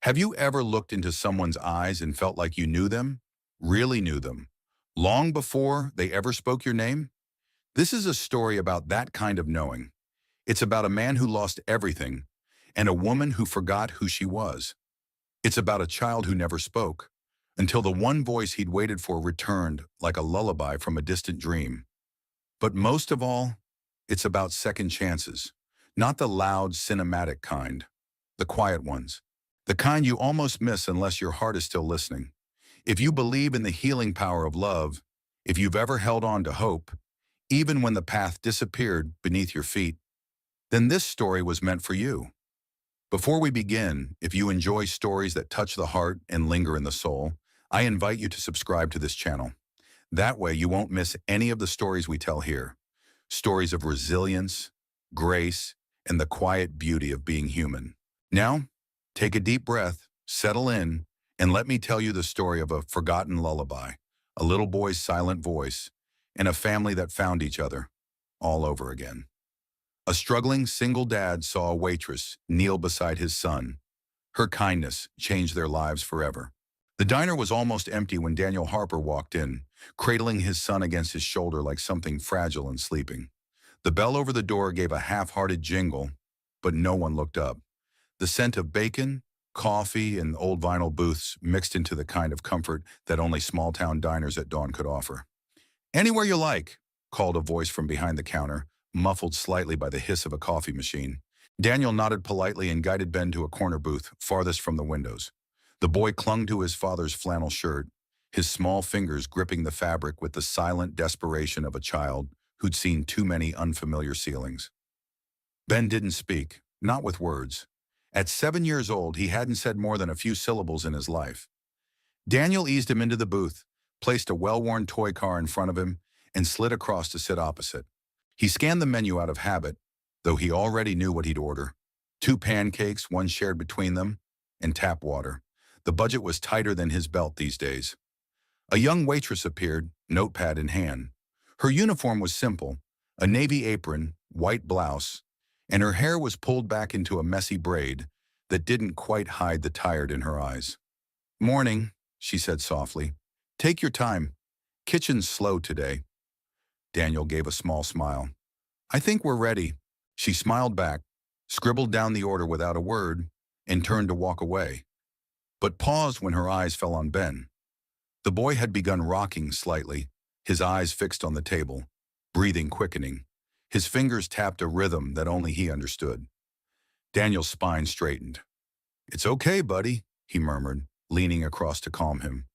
Have you ever looked into someone's eyes and felt like you knew them? Really knew them? Long before they ever spoke your name? This is a story about that kind of knowing. It's about a man who lost everything and a woman who forgot who she was. It's about a child who never spoke until the one voice he'd waited for returned like a lullaby from a distant dream. But most of all, it's about second chances, not the loud, cinematic kind, the quiet ones, the kind you almost miss unless your heart is still listening. If you believe in the healing power of love, if you've ever held on to hope, even when the path disappeared beneath your feet, then this story was meant for you. Before we begin, if you enjoy stories that touch the heart and linger in the soul, I invite you to subscribe to this channel. That way you won't miss any of the stories we tell here. Stories of resilience, grace, and the quiet beauty of being human. Now, take a deep breath, settle in, and let me tell you the story of a forgotten lullaby, a little boy's silent voice, and a family that found each other all over again. A struggling single dad saw a waitress kneel beside his son. Her kindness changed their lives forever. The diner was almost empty when Daniel Harper walked in, cradling his son against his shoulder like something fragile and sleeping. The bell over the door gave a half-hearted jingle, but no one looked up. The scent of bacon, coffee, and old vinyl booths mixed into the kind of comfort that only small-town diners at dawn could offer. "Anywhere you like," called a voice from behind the counter, muffled slightly by the hiss of a coffee machine. Daniel nodded politely and guided Ben to a corner booth farthest from the windows. The boy clung to his father's flannel shirt, his small fingers gripping the fabric with the silent desperation of a child who'd seen too many unfamiliar ceilings. Ben didn't speak, not with words. At 7 years old, he hadn't said more than a few syllables in his life. Daniel eased him into the booth, placed a well-worn toy car in front of him, and slid across to sit opposite. He scanned the menu out of habit, though he already knew what he'd order. 2 pancakes, one shared between them, and tap water. The budget was tighter than his belt these days. A young waitress appeared, notepad in hand. Her uniform was simple, a navy apron, white blouse, and her hair was pulled back into a messy braid that didn't quite hide the tired in her eyes. "Morning," she said softly. "Take your time. Kitchen's slow today." Daniel gave a small smile. "I think we're ready." She smiled back, scribbled down the order without a word, and turned to walk away, but paused when her eyes fell on Ben. The boy had begun rocking slightly, his eyes fixed on the table, breathing quickening. His fingers tapped a rhythm that only he understood. Daniel's spine straightened. "It's okay, buddy," he murmured, leaning across to calm him.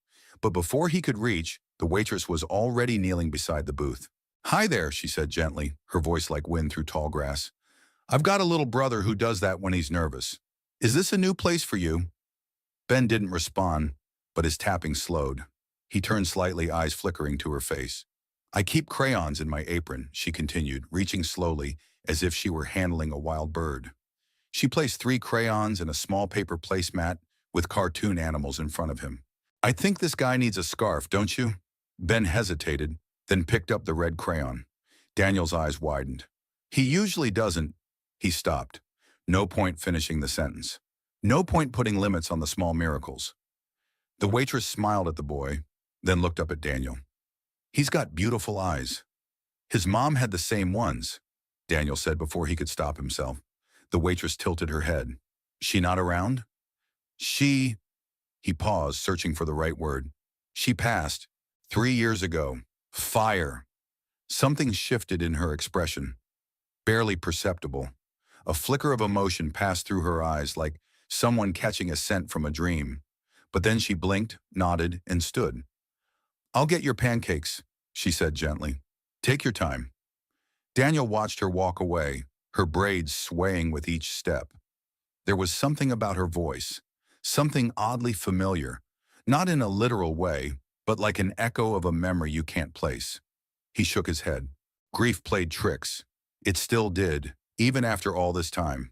But before he could reach, the waitress was already kneeling beside the booth. "Hi there," she said gently, her voice like wind through tall grass. "I've got a little brother who does that when he's nervous. Is this a new place for you?" Ben didn't respond, but his tapping slowed. He turned slightly, eyes flickering to her face. "I keep crayons in my apron," she continued, reaching slowly as if she were handling a wild bird. She placed 3 crayons and a small paper placemat with cartoon animals in front of him. "I think this guy needs a scarf, don't you?" Ben hesitated, then picked up the red crayon. Daniel's eyes widened. "He usually doesn't." He stopped. No point finishing the sentence. No point putting limits on the small miracles. The waitress smiled at the boy, then looked up at Daniel. "He's got beautiful eyes." "His mom had the same ones," Daniel said before he could stop himself. The waitress tilted her head. "She not around?" "She—" He paused, searching for the right word. "She passed 3 years ago. Fire." Something shifted in her expression. Barely perceptible. A flicker of emotion passed through her eyes like someone catching a scent from a dream. But then she blinked, nodded, and stood. "I'll get your pancakes," she said gently. "Take your time." Daniel watched her walk away, her braids swaying with each step. There was something about her voice, something oddly familiar, not in a literal way, but like an echo of a memory you can't place. He shook his head. Grief played tricks. It still did, even after all this time.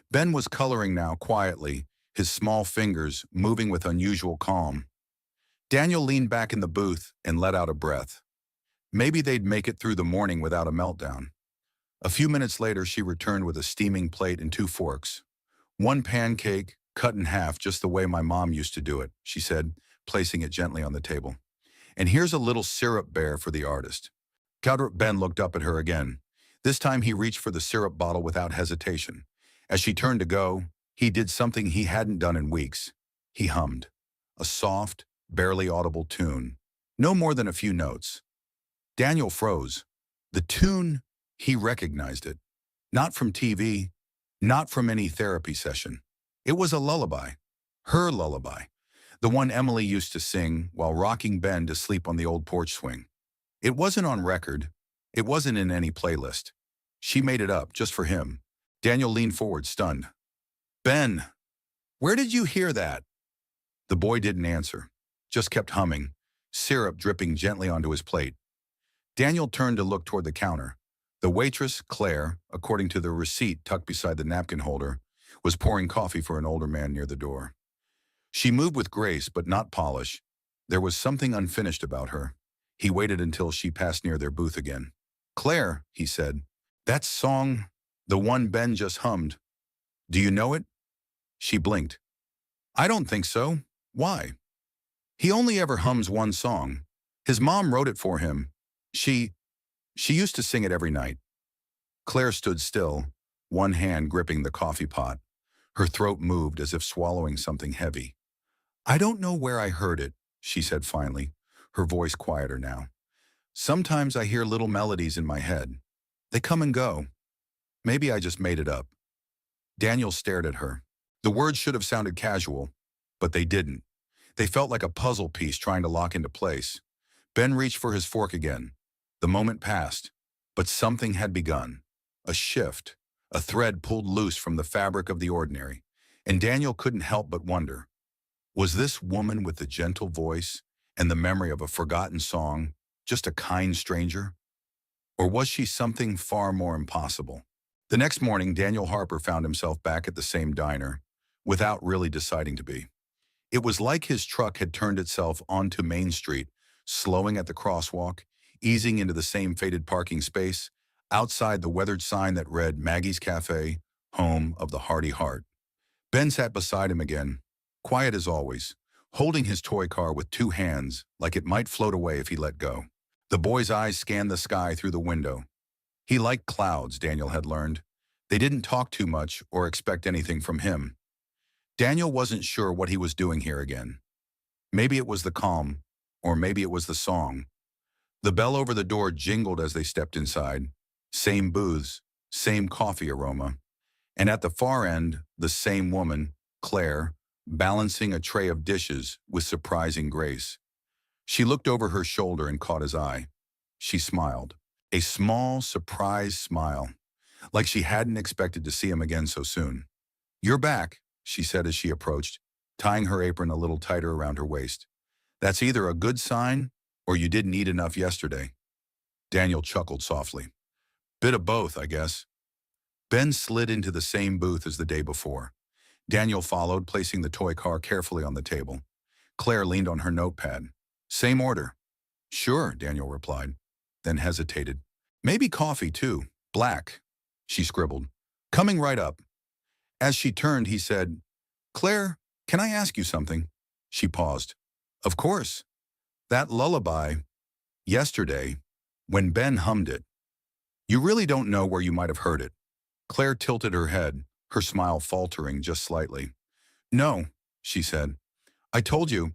Ben was coloring now quietly, his small fingers moving with unusual calm. Daniel leaned back in the booth and let out a breath. Maybe they'd make it through the morning without a meltdown. A few minutes later, she returned with a steaming plate and 2 forks. 1 pancake, cut in half just the way my mom used to do it, she said, placing it gently on the table. And here's a little syrup bear for the artist. Ben looked up at her again. This time he reached for the syrup bottle without hesitation. As she turned to go, he did something he hadn't done in weeks. He hummed. A soft, barely audible tune. No more than a few notes. Daniel froze. The tune, he recognized it. Not from TV, not from any therapy session. It was a lullaby. Her lullaby. The one Emily used to sing while rocking Ben to sleep on the old porch swing. It wasn't on record. It wasn't in any playlist. She made it up just for him. Daniel leaned forward, stunned. Ben, where did you hear that? The boy didn't answer, just kept humming, syrup dripping gently onto his plate. Daniel turned to look toward the counter. The waitress, Claire, according to the receipt tucked beside the napkin holder, was pouring coffee for an older man near the door. She moved with grace but not polish. There was something unfinished about her. He waited until she passed near their booth again. Claire, he said, that song, the one Ben just hummed. Do you know it? She blinked. I don't think so. Why? He only ever hums one song. His mom wrote it for him. She used to sing it every night. Claire stood still, one hand gripping the coffee pot. Her throat moved as if swallowing something heavy. I don't know where I heard it, she said finally, her voice quieter now. Sometimes I hear little melodies in my head. They come and go. Maybe I just made it up. Daniel stared at her. The words should have sounded casual, but they didn't. They felt like a puzzle piece trying to lock into place. Ben reached for his fork again. The moment passed, but something had begun. A shift, a thread pulled loose from the fabric of the ordinary, and Daniel couldn't help but wonder. Was this woman with the gentle voice and the memory of a forgotten song just a kind stranger? Or was she something far more impossible? The next morning, Daniel Harper found himself back at the same diner, without really deciding to be. It was like his truck had turned itself onto Main Street, slowing at the crosswalk, easing into the same faded parking space, outside the weathered sign that read Maggie's Cafe, home of the Hearty Heart. Ben sat beside him again, quiet as always, holding his toy car with two hands, like it might float away if he let go. The boy's eyes scanned the sky through the window. He liked clouds, Daniel had learned. They didn't talk too much or expect anything from him. Daniel wasn't sure what he was doing here again. Maybe it was the calm, or maybe it was the song. The bell over the door jingled as they stepped inside. Same booths, same coffee aroma. And at the far end, the same woman, Claire, balancing a tray of dishes with surprising grace. She looked over her shoulder and caught his eye. She smiled. A small, surprised smile, like she hadn't expected to see him again so soon. You're back, she said as she approached, tying her apron a little tighter around her waist. That's either a good sign or you didn't eat enough yesterday. Daniel chuckled softly. Bit of both, I guess. Ben slid into the same booth as the day before. Daniel followed, placing the toy car carefully on the table. Claire leaned on her notepad. Same order. Sure, Daniel replied, then hesitated. Maybe coffee, too. Black, she scribbled. Coming right up. As she turned, he said, Claire, can I ask you something? She paused. Of course. That lullaby, yesterday, when Ben hummed it, you really don't know where you might have heard it. Claire tilted her head, her smile faltering just slightly. No, she said. I told you,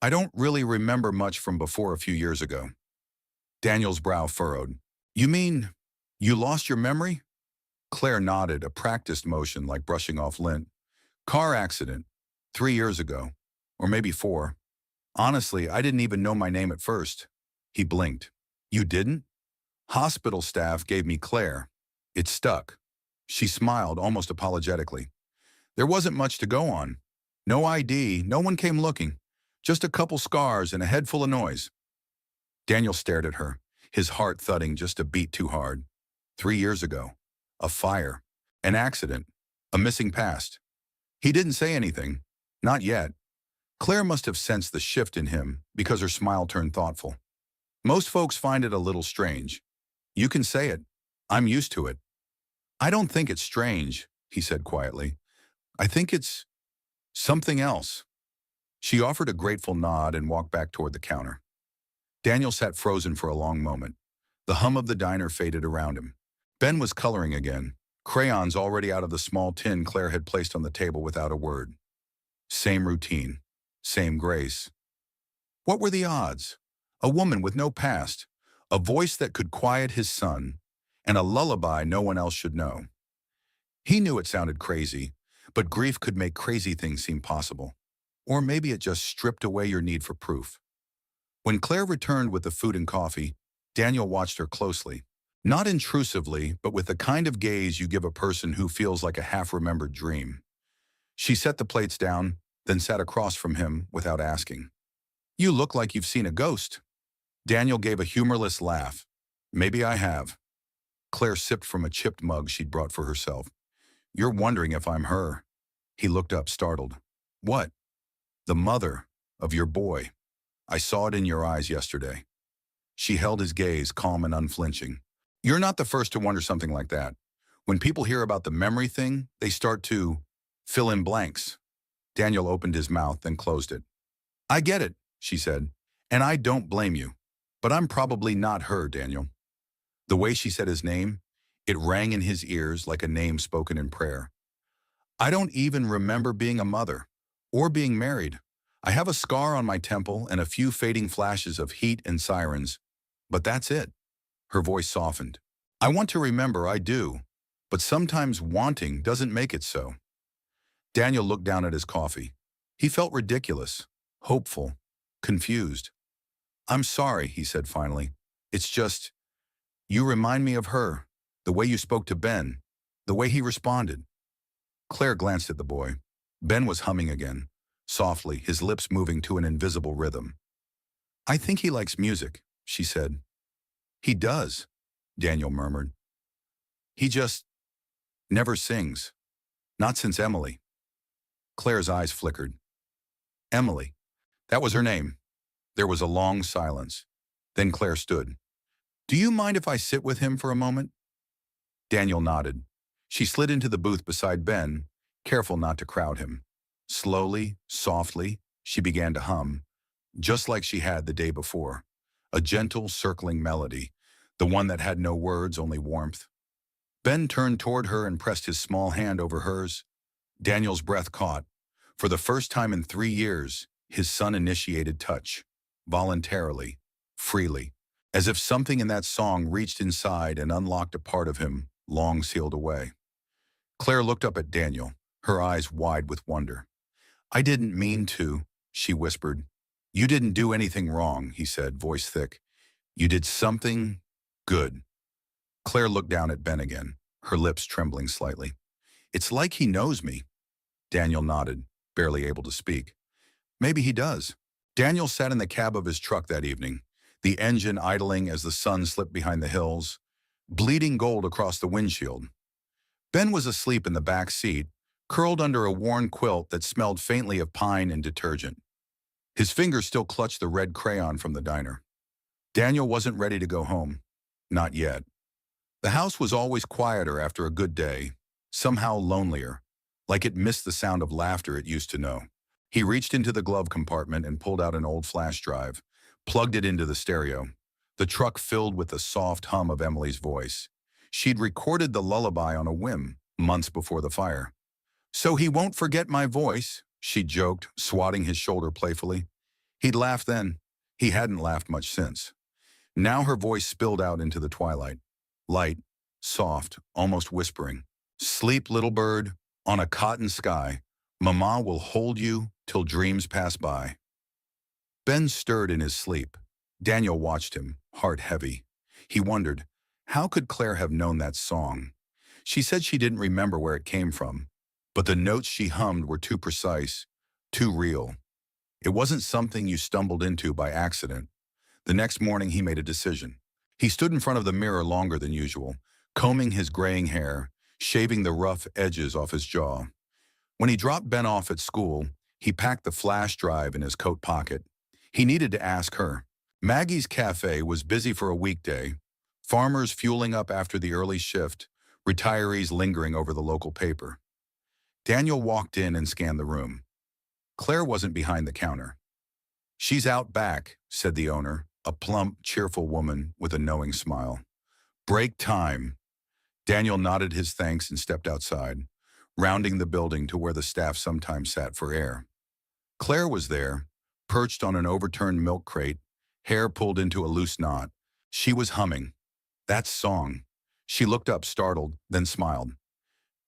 I don't really remember much from before a few years ago. Daniel's brow furrowed. You mean you lost your memory? Claire nodded, a practiced motion like brushing off lint. Car accident, 3 years ago, or maybe 4. Honestly, I didn't even know my name at first. He blinked. You didn't? Hospital staff gave me Claire. It stuck. She smiled, almost apologetically. There wasn't much to go on. No ID, no one came looking. Just a couple scars and a head full of noise. Daniel stared at her, his heart thudding just a beat too hard. 3 years ago. A fire. An accident. A missing past. He didn't say anything. Not yet. Claire must have sensed the shift in him because her smile turned thoughtful. Most folks find it a little strange. You can say it. I'm used to it. I don't think it's strange, he said quietly. I think it's Something else. She offered a grateful nod and walked back toward the counter. Daniel sat frozen for a long moment. The hum of the diner faded around him. Ben was coloring again, crayons already out of the small tin Claire had placed on the table without a word. Same routine. Same grace. What were the odds? A woman with no past, a voice that could quiet his son, and a lullaby no one else should know. He knew it sounded crazy, but grief could make crazy things seem possible. Or maybe it just stripped away your need for proof. When Claire returned with the food and coffee, Daniel watched her closely. Not intrusively, but with the kind of gaze you give a person who feels like a half-remembered dream. She set the plates down, then sat across from him without asking. "You look like you've seen a ghost." Daniel gave a humorless laugh. "Maybe I have." Claire sipped from a chipped mug she'd brought for herself. "You're wondering if I'm her." He looked up, startled. "What?" "The mother of your boy. I saw it in your eyes yesterday." She held his gaze, calm and unflinching. "You're not the first to wonder something like that. When people hear about the memory thing, they start to fill in blanks." Daniel opened his mouth, then closed it. "I get it," she said, "and I don't blame you. But I'm probably not her, Daniel." The way she said his name, it rang in his ears like a name spoken in prayer. "I don't even remember being a mother, or being married. I have a scar on my temple and a few fading flashes of heat and sirens, but that's it." Her voice softened. "I want to remember, I do, but sometimes wanting doesn't make it so." Daniel looked down at his coffee. He felt ridiculous, hopeful, confused. "I'm sorry," he said finally. "It's just, you remind me of her, the way you spoke to Ben, the way he responded." Claire glanced at the boy. Ben was humming again, softly, his lips moving to an invisible rhythm. "I think he likes music," she said. "He does," Daniel murmured. "He just never sings. Not since Emily." Claire's eyes flickered. Emily. That was her name. There was a long silence. Then Claire stood. "Do you mind if I sit with him for a moment?" Daniel nodded. She slid into the booth beside Ben, careful not to crowd him. Slowly, softly, she began to hum, just like she had the day before. A gentle, circling melody, the one that had no words, only warmth. Ben turned toward her and pressed his small hand over hers. Daniel's breath caught. For the first time in 3 years, his son initiated touch, voluntarily, freely, as if something in that song reached inside and unlocked a part of him long sealed away. Claire looked up at Daniel, her eyes wide with wonder. "I didn't mean to," she whispered. "You didn't do anything wrong," he said, voice thick. "You did something good." Claire looked down at Ben again, her lips trembling slightly. "It's like he knows me." Daniel nodded, barely able to speak. "Maybe he does." Daniel sat in the cab of his truck that evening, the engine idling as the sun slipped behind the hills, bleeding gold across the windshield. Ben was asleep in the back seat, curled under a worn quilt that smelled faintly of pine and detergent. His fingers still clutched the red crayon from the diner. Daniel wasn't ready to go home. Not yet. The house was always quieter after a good day, somehow lonelier, like it missed the sound of laughter it used to know. He reached into the glove compartment and pulled out an old flash drive, plugged it into the stereo. The truck filled with the soft hum of Emily's voice. She'd recorded the lullaby on a whim, months before the fire. "So he won't forget my voice," she joked, swatting his shoulder playfully. He'd laughed then. He hadn't laughed much since. Now her voice spilled out into the twilight. Light, soft, almost whispering. "Sleep, little bird, on a cotton sky. Mama will hold you till dreams pass by." Ben stirred in his sleep. Daniel watched him, heart heavy. He wondered, how could Claire have known that song? She said she didn't remember where it came from, but the notes she hummed were too precise, too real. It wasn't something you stumbled into by accident. The next morning he made a decision. He stood in front of the mirror longer than usual, combing his graying hair, shaving the rough edges off his jaw. When he dropped Ben off at school, he packed the flash drive in his coat pocket. He needed to ask her. Maggie's cafe was busy for a weekday, farmers fueling up after the early shift, retirees lingering over the local paper. Daniel walked in and scanned the room. Claire wasn't behind the counter. "She's out back," said the owner, a plump, cheerful woman with a knowing smile. "Break time." Daniel nodded his thanks and stepped outside, rounding the building to where the staff sometimes sat for air. Claire was there, perched on an overturned milk crate, hair pulled into a loose knot. She was humming. That song. She looked up startled, then smiled.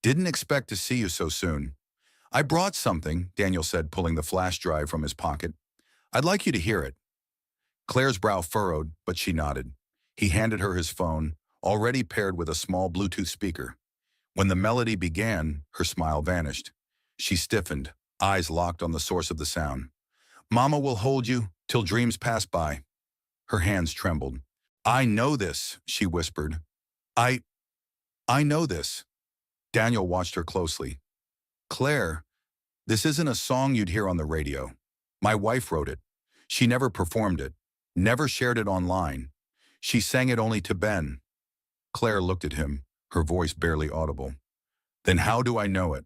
"Didn't expect to see you so soon." "I brought something," Daniel said, pulling the flash drive from his pocket. "I'd like you to hear it." Claire's brow furrowed, but she nodded. He handed her his phone, already paired with a small Bluetooth speaker. When the melody began, her smile vanished. She stiffened, eyes locked on the source of the sound. "Mama will hold you till dreams pass by." Her hands trembled. "I know this," she whispered. I I know this." Daniel watched her closely. "Claire, this isn't a song you'd hear on the radio. My wife wrote it. She never performed it, never shared it online. She sang it only to Ben." Claire looked at him, her voice barely audible. "Then how do I know it?"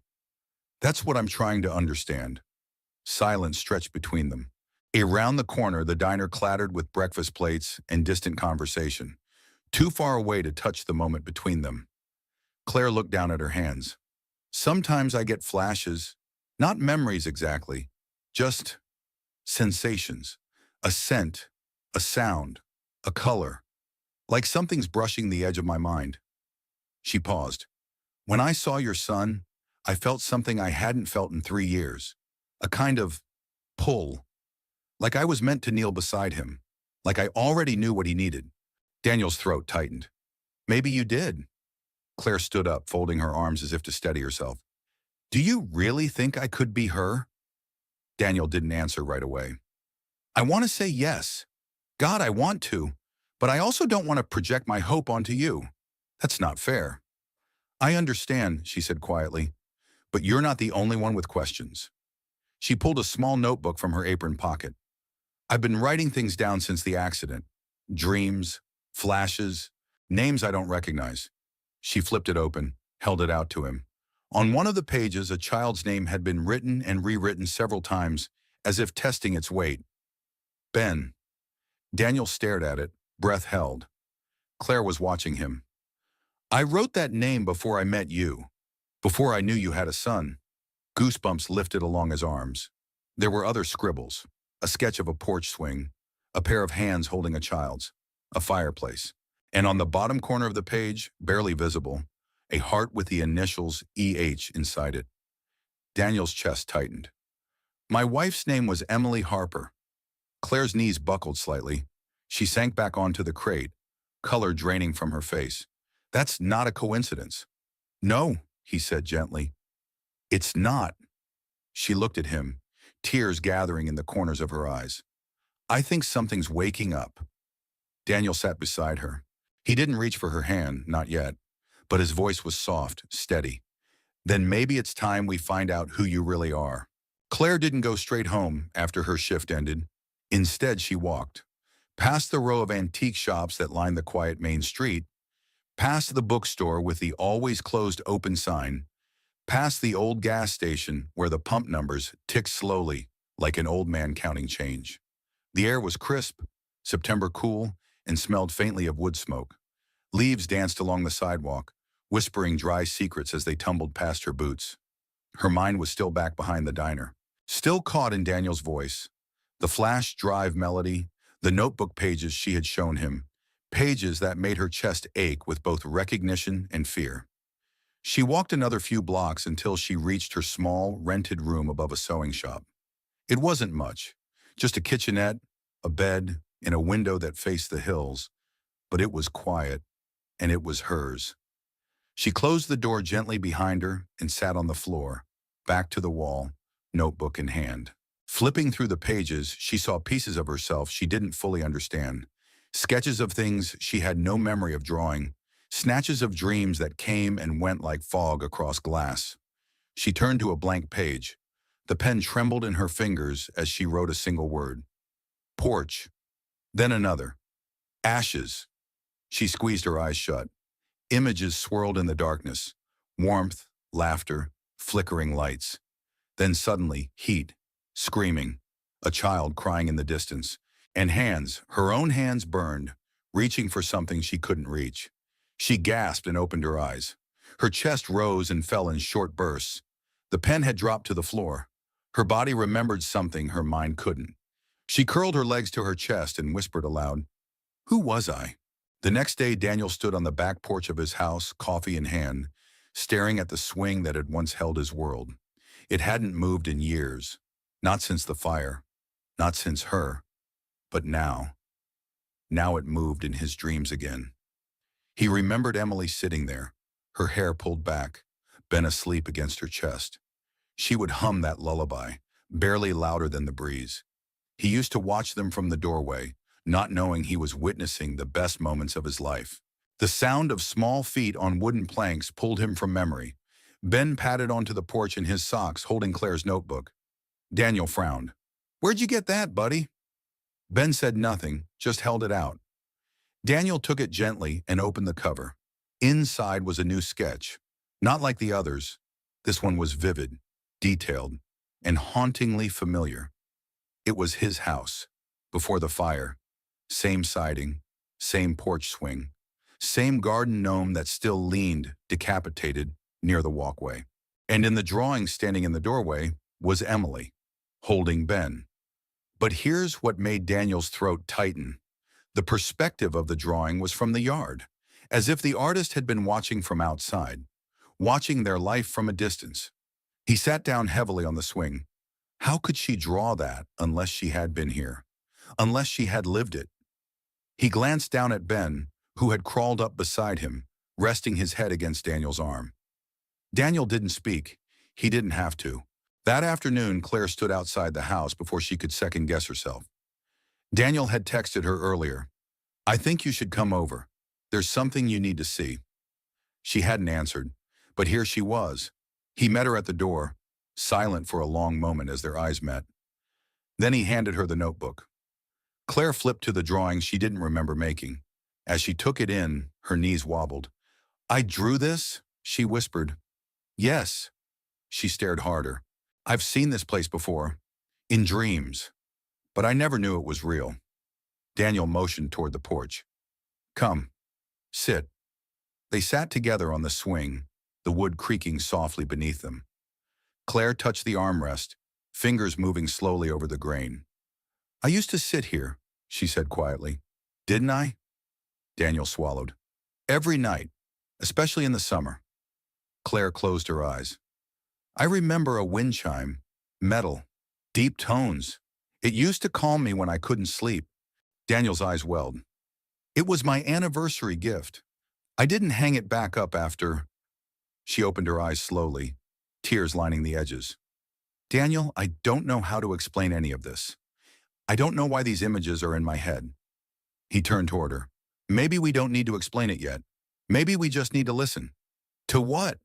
"That's what I'm trying to understand." Silence stretched between them. Around the corner, the diner clattered with breakfast plates and distant conversation, too far away to touch the moment between them. Claire looked down at her hands. "Sometimes I get flashes, not memories exactly, just sensations. A scent, a sound, a color, like something's brushing the edge of my mind." She paused. "When I saw your son, I felt something I hadn't felt in 3 years. A kind of pull. Like I was meant to kneel beside him. Like I already knew what he needed." Daniel's throat tightened. "Maybe you did." Claire stood up, folding her arms as if to steady herself. "Do you really think I could be her?" Daniel didn't answer right away. "I want to say yes. God, I want to. But I also don't want to project my hope onto you. That's not fair." "I understand," she said quietly. "But you're not the only one with questions." She pulled a small notebook from her apron pocket. "I've been writing things down since the accident. Dreams, flashes, names I don't recognize." She flipped it open, held it out to him. On one of the pages, a child's name had been written and rewritten several times, as if testing its weight. Ben. Daniel stared at it, breath held. Claire was watching him. "I wrote that name before I met you, before I knew you had a son." Goosebumps lifted along his arms. There were other scribbles, a sketch of a porch swing, a pair of hands holding a child's, a fireplace, and on the bottom corner of the page, barely visible, a heart with the initials EH inside it. Daniel's chest tightened. "My wife's name was Emily Harper." Claire's knees buckled slightly. She sank back onto the crate, color draining from her face. "That's not a coincidence." "No," he said gently. "It's not." She looked at him, tears gathering in the corners of her eyes. "I think something's waking up." Daniel sat beside her. He didn't reach for her hand, not yet, but his voice was soft, steady. "Then maybe it's time we find out who you really are." Claire didn't go straight home after her shift ended. Instead, she walked, past the row of antique shops that lined the quiet main street, past the bookstore with the always closed open sign, past the old gas station where the pump numbers ticked slowly like an old man counting change. The air was crisp, September cool, and smelled faintly of wood smoke. Leaves danced along the sidewalk, whispering dry secrets as they tumbled past her boots. Her mind was still back behind the diner, still caught in Daniel's voice. The flash drive melody, the notebook pages she had shown him, pages that made her chest ache with both recognition and fear. She walked another few blocks until she reached her small, rented room above a sewing shop. It wasn't much, just a kitchenette, a bed, and a window that faced the hills, but it was quiet, and it was hers. She closed the door gently behind her and sat on the floor, back to the wall, notebook in hand. Flipping through the pages, she saw pieces of herself she didn't fully understand, sketches of things she had no memory of drawing, snatches of dreams that came and went like fog across glass. She turned to a blank page. The pen trembled in her fingers as she wrote a single word. Porch. Then another. Ashes. She squeezed her eyes shut. Images swirled in the darkness. Warmth, laughter, flickering lights. Then suddenly, heat. screaming, a child crying in the distance, and hands, her own hands burned, reaching for something she couldn't reach. She gasped and opened her eyes. Her chest rose and fell in short bursts. The pen had dropped to the floor. Her body remembered something her mind couldn't. She curled her legs to her chest and whispered aloud, "Who was I?" The next day, Daniel stood on the back porch of his house, coffee in hand, staring at the swing that had once held his world. It hadn't moved in years, not since the fire, not since her, but now. Now it moved in his dreams again. He remembered Emily sitting there, her hair pulled back, Ben asleep against her chest. She would hum that lullaby, barely louder than the breeze. He used to watch them from the doorway, not knowing he was witnessing the best moments of his life. The sound of small feet on wooden planks pulled him from memory. Ben padded onto the porch in his socks, holding Claire's notebook. Daniel frowned. "Where'd you get that, buddy?" Ben said nothing, just held it out. Daniel took it gently and opened the cover. Inside was a new sketch. Not like the others. This one was vivid, detailed, and hauntingly familiar. It was his house, before the fire. Same siding, same porch swing, same garden gnome that still leaned, decapitated, near the walkway. And in the drawing standing in the doorway was Emily, holding Ben. But here's what made Daniel's throat tighten. The perspective of the drawing was from the yard, as if the artist had been watching from outside, watching their life from a distance. He sat down heavily on the swing. How could she draw that unless she had been here, unless she had lived it? He glanced down at Ben, who had crawled up beside him, resting his head against Daniel's arm. Daniel didn't speak. He didn't have to. That afternoon, Claire stood outside the house before she could second-guess herself. Daniel had texted her earlier. "I think you should come over. There's something you need to see." She hadn't answered, but here she was. He met her at the door, silent for a long moment as their eyes met. Then he handed her the notebook. Claire flipped to the drawing she didn't remember making. As she took it in, her knees wobbled. "I drew this?" she whispered. "Yes." She stared harder. "I've seen this place before. In dreams. But I never knew it was real." Daniel motioned toward the porch. "Come. Sit." They sat together on the swing, the wood creaking softly beneath them. Claire touched the armrest, fingers moving slowly over the grain. "I used to sit here," she said quietly. "Didn't I?" Daniel swallowed. "Every night, especially in the summer." Claire closed her eyes. "I remember a wind chime, metal, deep tones. It used to calm me when I couldn't sleep." Daniel's eyes welled. "It was my anniversary gift. I didn't hang it back up after." She opened her eyes slowly, tears lining the edges. "Daniel, I don't know how to explain any of this. I don't know why these images are in my head." He turned toward her. "Maybe we don't need to explain it yet. Maybe we just need to listen." "To what?"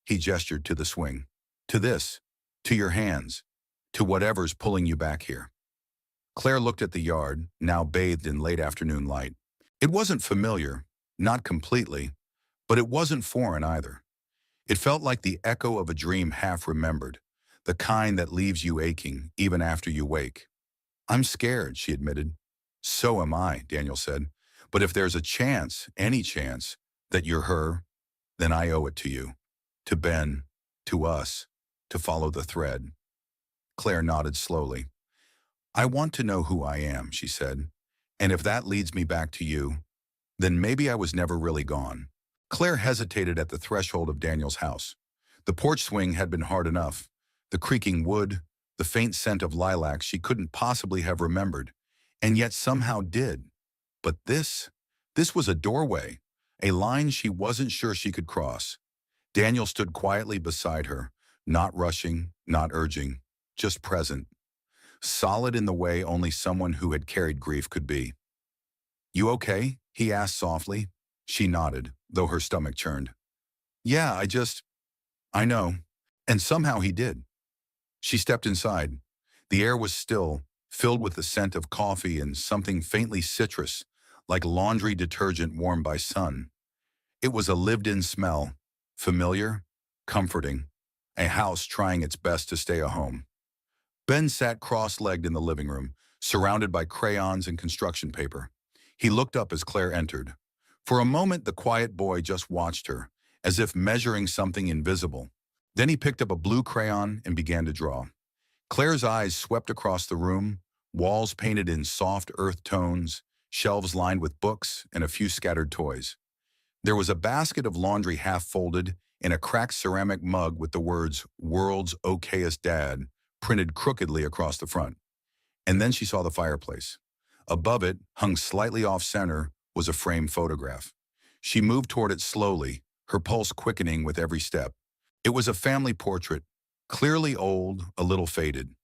He gestured to the swing. "To this. To your hands. To whatever's pulling you back here." Claire looked at the yard, now bathed in late afternoon light. It wasn't familiar, not completely, but it wasn't foreign either. It felt like the echo of a dream half remembered, the kind that leaves you aching even after you wake. "I'm scared," she admitted. "So am I," Daniel said. "But if there's a chance, any chance, that you're her, then I owe it to you, to Ben, to us, to follow the thread." Claire nodded slowly. "I want to know who I am," she said. "And if that leads me back to you, then maybe I was never really gone." Claire hesitated at the threshold of Daniel's house. The porch swing had been hard enough. The creaking wood, the faint scent of lilacs she couldn't possibly have remembered, and yet somehow did. But this was a doorway, a line she wasn't sure she could cross. Daniel stood quietly beside her, not rushing, not urging, just present. Solid in the way only someone who had carried grief could be. "You okay?" he asked softly. She nodded, though her stomach churned. "Yeah, I know." And somehow he did. She stepped inside. The air was still, filled with the scent of coffee and something faintly citrus, like laundry detergent warmed by sun. It was a lived-in smell, familiar, comforting, a house trying its best to stay a home. Ben sat cross-legged in the living room, surrounded by crayons and construction paper. He looked up as Claire entered. For a moment, the quiet boy just watched her, as if measuring something invisible. Then he picked up a blue crayon and began to draw. Claire's eyes swept across the room, walls painted in soft earth tones, shelves lined with books, and a few scattered toys. There was a basket of laundry half-folded and a cracked ceramic mug with the words, "World's Okayest Dad," printed crookedly across the front. And then she saw the fireplace. Above it, hung slightly off-center, was a framed photograph. She moved toward it slowly, her pulse quickening with every step. It was a family portrait, clearly old, a little faded.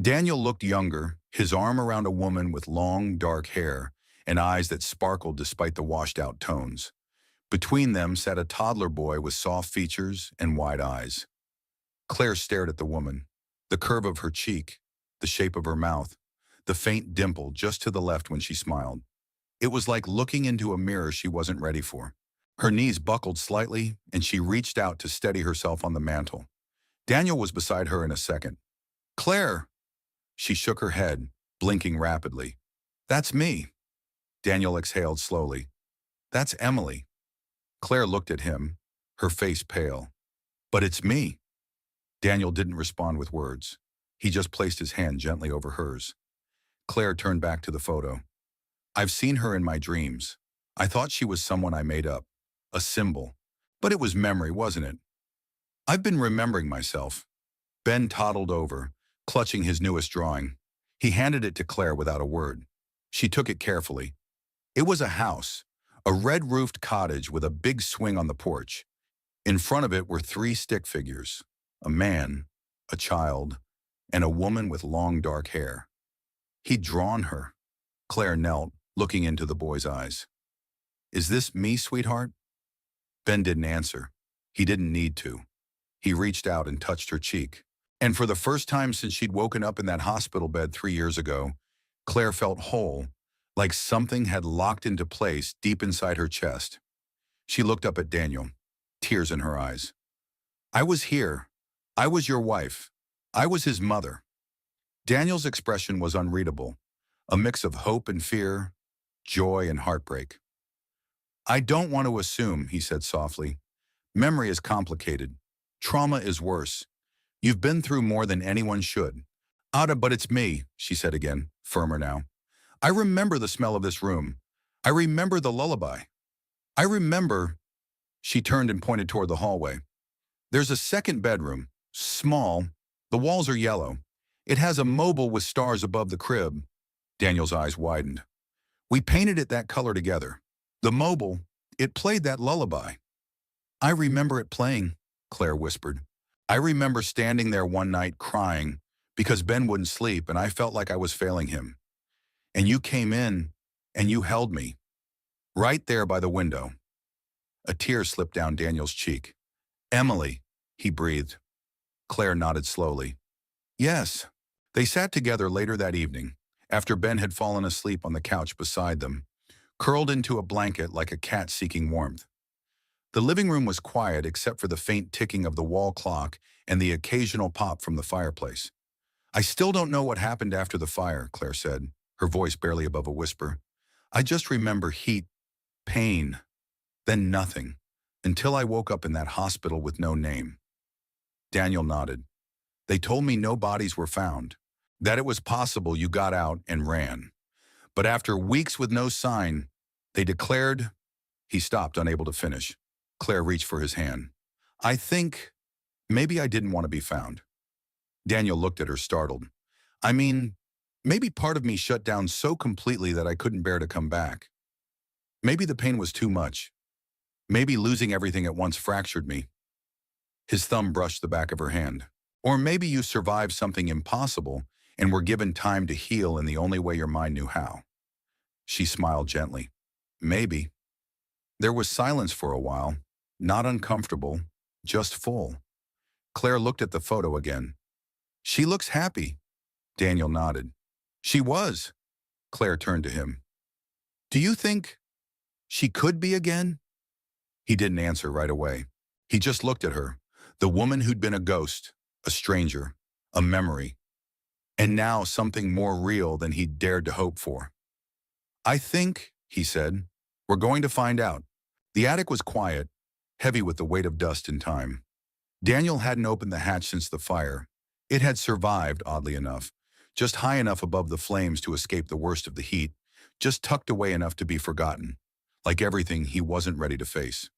Daniel looked younger, his arm around a woman with long, dark hair and eyes that sparkled despite the washed-out tones. Between them sat a toddler boy with soft features and wide eyes. Claire stared at the woman, the curve of her cheek, the shape of her mouth, the faint dimple just to the left when she smiled. It was like looking into a mirror she wasn't ready for. Her knees buckled slightly, and she reached out to steady herself on the mantel. Daniel was beside her in a second. "Claire!" She shook her head, blinking rapidly. "That's me." Daniel exhaled slowly. "That's Emily." Claire looked at him, her face pale. "But it's me." Daniel didn't respond with words. He just placed his hand gently over hers. Claire turned back to the photo. "I've seen her in my dreams. I thought she was someone I made up, a symbol. But it was memory, wasn't it? I've been remembering myself." Ben toddled over, clutching his newest drawing. He handed it to Claire without a word. She took it carefully. It was a house, a red-roofed cottage with a big swing on the porch. In front of it were three stick figures, a man, a child, and a woman with long dark hair. He'd drawn her. Claire knelt, looking into the boy's eyes. "Is this me, sweetheart?" Ben didn't answer. He didn't need to. He reached out and touched her cheek. And for the first time since she'd woken up in that hospital bed 3 years ago, Claire felt whole, like something had locked into place deep inside her chest. She looked up at Daniel, tears in her eyes. "I was here. I was your wife. I was his mother." Daniel's expression was unreadable, a mix of hope and fear, joy and heartbreak. "I don't want to assume," he said softly. "Memory is complicated. Trauma is worse. You've been through more than anyone should." "Ada, but it's me," she said again, firmer now. "I remember the smell of this room. I remember the lullaby. I remember—" She turned and pointed toward the hallway. "There's a second bedroom, small. The walls are yellow. It has a mobile with stars above the crib." Daniel's eyes widened. "We painted it that color together. The mobile, it played that lullaby." "I remember it playing," Claire whispered. "I remember standing there one night crying because Ben wouldn't sleep and I felt like I was failing him. And you came in and you held me, right there by the window." A tear slipped down Daniel's cheek. "Emily," he breathed. Claire nodded slowly. "Yes." They sat together later that evening, after Ben had fallen asleep on the couch beside them, curled into a blanket like a cat seeking warmth. The living room was quiet except for the faint ticking of the wall clock and the occasional pop from the fireplace. "I still don't know what happened after the fire," Claire said, her voice barely above a whisper. "I just remember heat, pain, then nothing, until I woke up in that hospital with no name." Daniel nodded. "They told me no bodies were found, that it was possible you got out and ran. But after weeks with no sign, they declared—" He stopped, unable to finish. Claire reached for his hand. "I think maybe I didn't want to be found." Daniel looked at her, startled. "I mean, maybe part of me shut down so completely that I couldn't bear to come back. Maybe the pain was too much. Maybe losing everything at once fractured me." His thumb brushed the back of her hand. "Or maybe you survived something impossible and were given time to heal in the only way your mind knew how." She smiled gently. "Maybe." There was silence for a while, not uncomfortable, just full. Claire looked at the photo again. "She looks happy." Daniel nodded. "She was." Claire turned to him. "Do you think she could be again?" He didn't answer right away. He just looked at her, the woman who'd been a ghost, a stranger, a memory. And now something more real than he'd dared to hope for. "I think," he said, "we're going to find out." The attic was quiet, heavy with the weight of dust and time. Daniel hadn't opened the hatch since the fire. It had survived, oddly enough, just high enough above the flames to escape the worst of the heat, just tucked away enough to be forgotten, like everything he wasn't ready to face.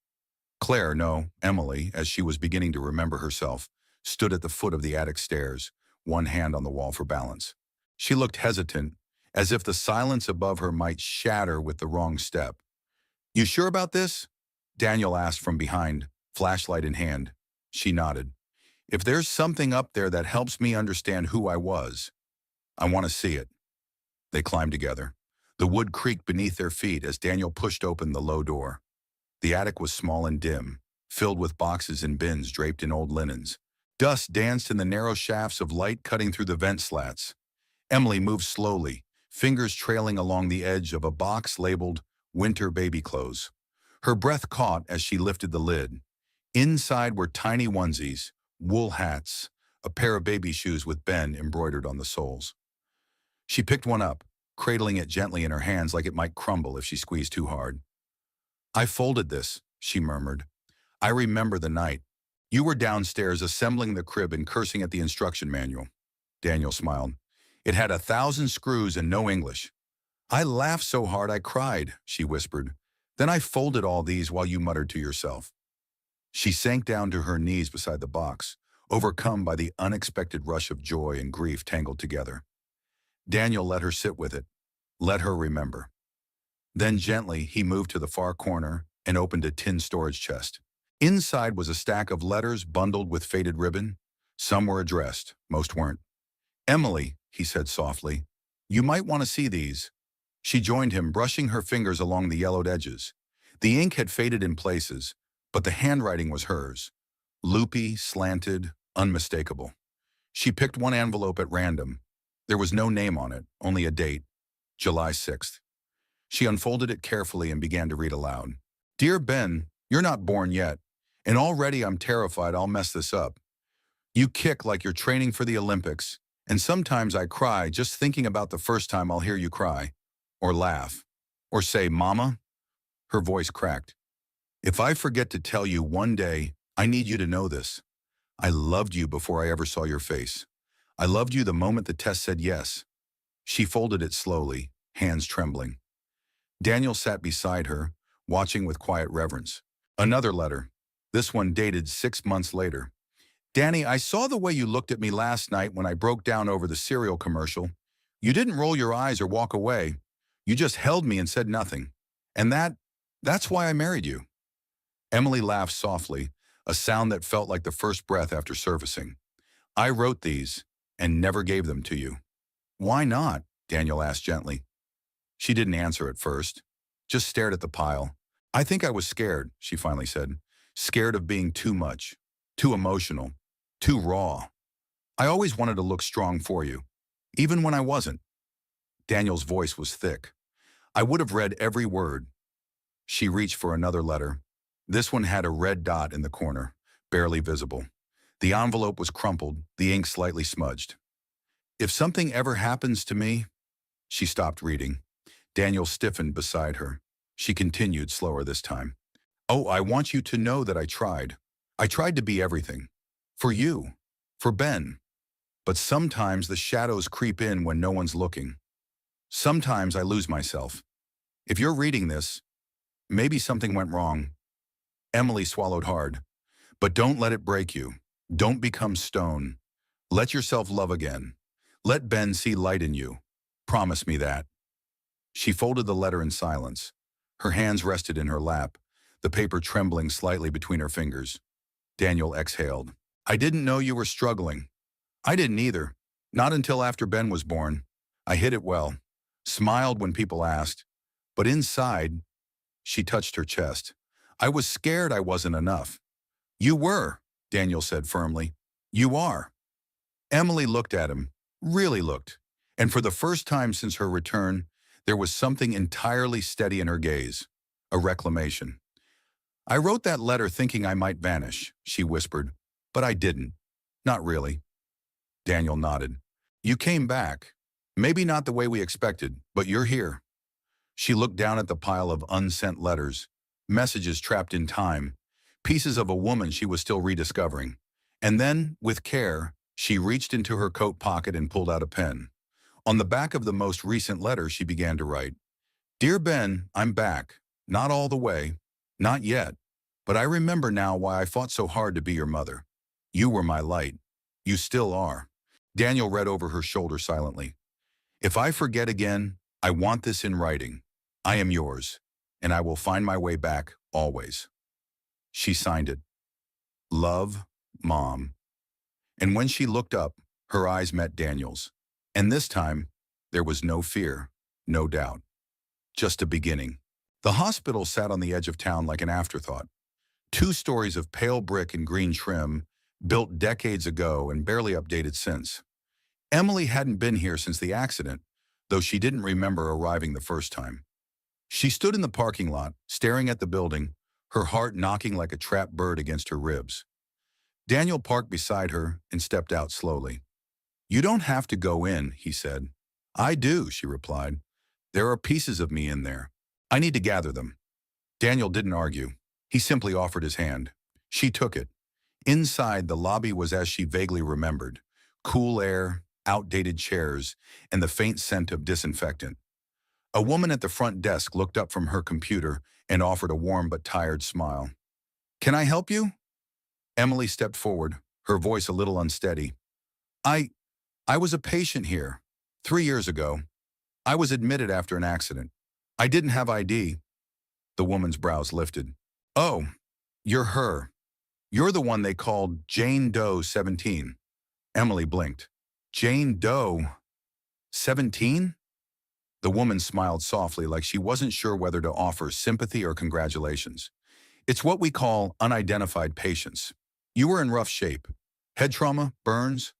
Claire, no, Emily, as she was beginning to remember herself, stood at the foot of the attic stairs, one hand on the wall for balance. She looked hesitant, as if the silence above her might shatter with the wrong step. "You sure about this?" Daniel asked from behind, flashlight in hand. She nodded. "If there's something up there that helps me understand who I was, I want to see it." They climbed together. The wood creaked beneath their feet as Daniel pushed open the low door. The attic was small and dim, filled with boxes and bins draped in old linens. Dust danced in the narrow shafts of light cutting through the vent slats. Emily moved slowly, fingers trailing along the edge of a box labeled "Winter Baby Clothes." Her breath caught as she lifted the lid. Inside were tiny onesies, wool hats, a pair of baby shoes with Ben embroidered on the soles. She picked one up, cradling it gently in her hands like it might crumble if she squeezed too hard. "I folded this," she murmured. "I remember the night. You were downstairs assembling the crib and cursing at the instruction manual." Daniel smiled. "It had 1,000 screws and no English." "I laughed so hard I cried," she whispered. "Then I folded all these while you muttered to yourself." She sank down to her knees beside the box, overcome by the unexpected rush of joy and grief tangled together. Daniel let her sit with it, let her remember. Then gently he moved to the far corner and opened a tin storage chest. Inside was a stack of letters bundled with faded ribbon. Some were addressed, most weren't. "Emily," he said softly, "you might want to see these." She joined him, brushing her fingers along the yellowed edges. The ink had faded in places, but the handwriting was hers. Loopy, slanted, unmistakable. She picked one envelope at random. There was no name on it, only a date, July 6th. She unfolded it carefully and began to read aloud. "Dear Ben, you're not born yet, and already I'm terrified I'll mess this up. You kick like you're training for the Olympics, and sometimes I cry just thinking about the first time I'll hear you cry, or laugh, or say, 'Mama?'" Her voice cracked. "If I forget to tell you one day, I need you to know this. I loved you before I ever saw your face. I loved you the moment the test said yes." She folded it slowly, hands trembling. Daniel sat beside her, watching with quiet reverence. Another letter, this one dated 6 months later. "Danny, I saw the way you looked at me last night when I broke down over the cereal commercial. You didn't roll your eyes or walk away. You just held me and said nothing. And that's why I married you." Emily laughed softly, a sound that felt like the first breath after surfacing. "I wrote these and never gave them to you." "Why not?" Daniel asked gently. She didn't answer at first, just stared at the pile. "I think I was scared," she finally said. "Scared of being too much, too emotional, too raw. I always wanted to look strong for you, even when I wasn't." Daniel's voice was thick. "I would have read every word." She reached for another letter. This one had a red dot in the corner, barely visible. The envelope was crumpled, the ink slightly smudged. "If something ever happens to me—" She stopped reading. Daniel stiffened beside her. She continued, slower this time. "Oh, I want you to know that I tried. I tried to be everything. For you. For Ben. But sometimes the shadows creep in when no one's looking. Sometimes I lose myself. If you're reading this, maybe something went wrong." Emily swallowed hard. "But don't let it break you. Don't become stone. Let yourself love again. Let Ben see light in you. Promise me that." She folded the letter in silence. Her hands rested in her lap, the paper trembling slightly between her fingers. Daniel exhaled. "I didn't know you were struggling." "I didn't either. Not until after Ben was born. I hid it well. Smiled when people asked. But inside," she touched her chest, "I was scared I wasn't enough." "You were," Daniel said firmly. "You are." Emily looked at him, really looked, and for the first time since her return, there was something entirely steady in her gaze, a reclamation. "I wrote that letter thinking I might vanish," she whispered, "but I didn't. Not really." Daniel nodded. You came back. Maybe not the way we expected, but you're here. She looked down at the pile of unsent letters, messages trapped in time, pieces of a woman she was still rediscovering. And then, with care, she reached into her coat pocket and pulled out a pen. On the back of the most recent letter, she began to write, "Dear Ben, I'm back. Not all the way. Not yet. But I remember now why I fought so hard to be your mother. You were my light. You still are." Daniel read over her shoulder silently. "If I forget again, I want this in writing. I am yours, and I will find my way back, always." She signed it. Love, Mom. And when she looked up, her eyes met Daniel's. And this time, there was no fear, no doubt. Just a beginning. The hospital sat on the edge of town like an afterthought. 2 stories of pale brick and green trim, built decades ago and barely updated since. Emily hadn't been here since the accident, though she didn't remember arriving the first time. She stood in the parking lot, staring at the building, her heart knocking like a trapped bird against her ribs. Daniel parked beside her and stepped out slowly. "You don't have to go in," he said. "I do," she replied. "There are pieces of me in there. I need to gather them." Daniel didn't argue. He simply offered his hand. She took it. Inside, the lobby was as she vaguely remembered. Cool air, outdated chairs, and the faint scent of disinfectant. A woman at the front desk looked up from her computer and offered a warm but tired smile. "Can I help you?" Emily stepped forward, her voice a little unsteady. I was a patient here 3 years ago. I was admitted after an accident. I didn't have ID." The woman's brows lifted. "Oh, you're her. You're the one they called Jane Doe 17. Emily blinked. "Jane Doe 17? The woman smiled softly, like she wasn't sure whether to offer sympathy or congratulations. "It's what we call unidentified patients. You were in rough shape. Head trauma, burns.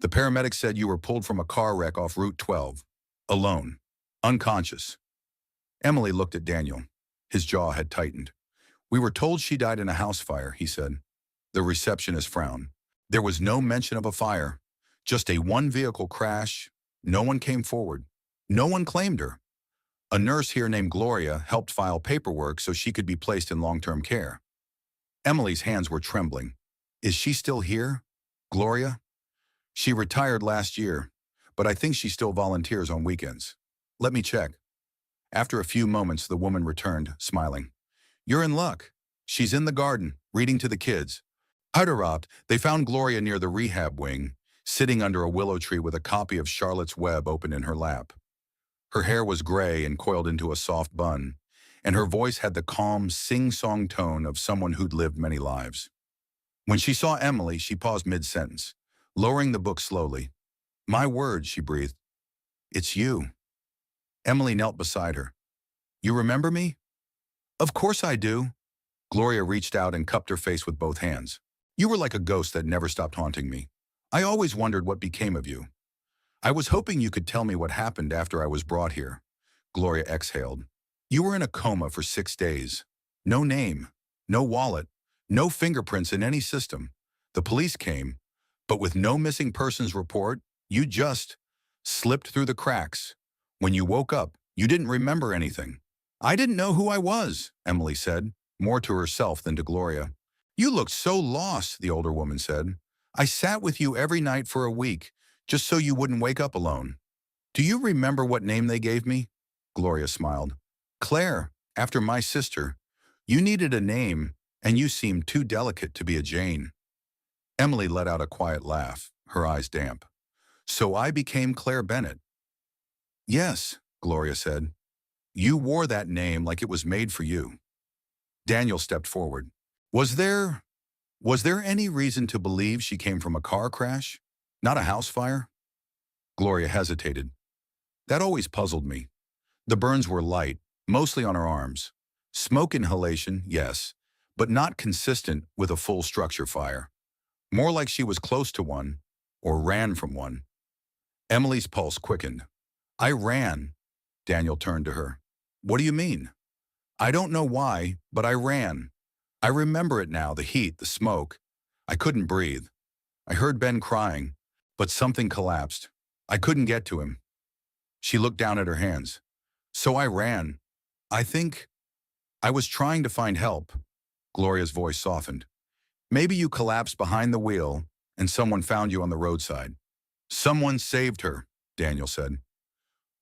The paramedics said you were pulled from a car wreck off Route 12. Alone. Unconscious." Emily looked at Daniel. His jaw had tightened. "We were told she died in a house fire," he said. The receptionist frowned. There was no mention of a fire. Just a one-vehicle crash. No one came forward. No one claimed her. A nurse here named Gloria helped file paperwork so she could be placed in long-term care. Emily's hands were trembling. "Is she still here? Gloria?" "She retired last year, but I think she still volunteers on weekends. Let me check." After a few moments, the woman returned, smiling. "You're in luck. She's in the garden, reading to the kids." Interrupt, they found Gloria near the rehab wing, sitting under a willow tree with a copy of Charlotte's Web open in her lap. Her hair was gray and coiled into a soft bun, and her voice had the calm, sing-song tone of someone who'd lived many lives. When she saw Emily, she paused mid-sentence, lowering the book slowly. "My word," she breathed. "It's you." Emily knelt beside her. "You remember me?" "Of course I do." Gloria reached out and cupped her face with both hands. "You were like a ghost that never stopped haunting me. I always wondered what became of you." "I was hoping you could tell me what happened after I was brought here." Gloria exhaled. "You were in a coma for 6 days. No name, no wallet, no fingerprints in any system. The police came, but with no missing persons report, you just slipped through the cracks. When you woke up, you didn't remember anything." "I didn't know who I was," Emily said, more to herself than to Gloria. "You looked so lost," the older woman said. "I sat with you every night for a week, just so you wouldn't wake up alone." "Do you remember what name they gave me?" Gloria smiled. "Claire, after my sister. You needed a name, and you seemed too delicate to be a Jane." Emily let out a quiet laugh, her eyes damp. "So I became Claire Bennett." "Yes," Gloria said. "You wore that name like it was made for you." Daniel stepped forward. Was there any reason to believe she came from a car crash? Not a house fire?" Gloria hesitated. "That always puzzled me. The burns were light, mostly on her arms. Smoke inhalation, yes, but not consistent with a full structure fire. More like she was close to one, or ran from one." Emily's pulse quickened. "I ran." Daniel turned to her. "What do you mean?" "I don't know why, but I ran. I remember it now, the heat, the smoke. I couldn't breathe. I heard Ben crying, but something collapsed. I couldn't get to him. She looked down at her hands. So I ran. I think I was trying to find help. Gloria's voice softened. Maybe you collapsed behind the wheel and someone found you on the roadside. Someone saved her, Daniel said.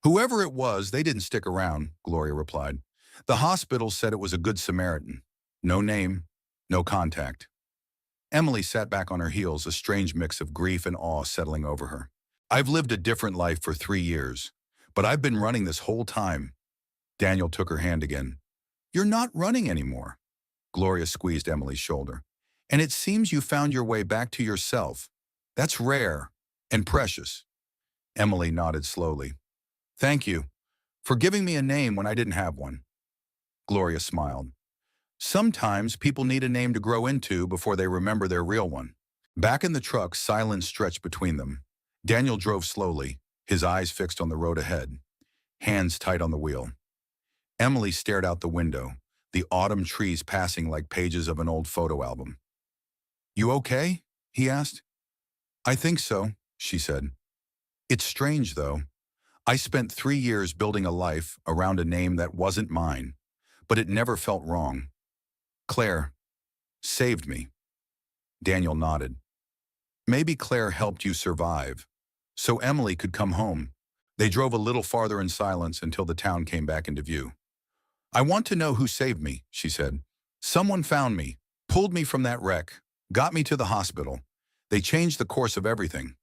Whoever it was, they didn't stick around, Gloria replied. The hospital said it was a good Samaritan. No name, no contact. Emily sat back on her heels, a strange mix of grief and awe settling over her. I've lived a different life for 3 years, but I've been running this whole time. Daniel took her hand again. You're not running anymore. Gloria squeezed Emily's shoulder. And it seems you found your way back to yourself. That's rare and precious. Emily nodded slowly. Thank you for giving me a name when I didn't have one. Gloria smiled. Sometimes people need a name to grow into before they remember their real one. Back in the truck, silence stretched between them. Daniel drove slowly, his eyes fixed on the road ahead, hands tight on the wheel. Emily stared out the window, the autumn trees passing like pages of an old photo album. You okay? He asked. I think so, she said. It's strange, though. I spent 3 years building a life around a name that wasn't mine, but it never felt wrong. Claire saved me. Daniel nodded. Maybe Claire helped you survive, so Emily could come home. They drove a little farther in silence until the town came back into view. I want to know who saved me, she said. Someone found me, pulled me from that wreck, got me to the hospital. They changed the course of everything.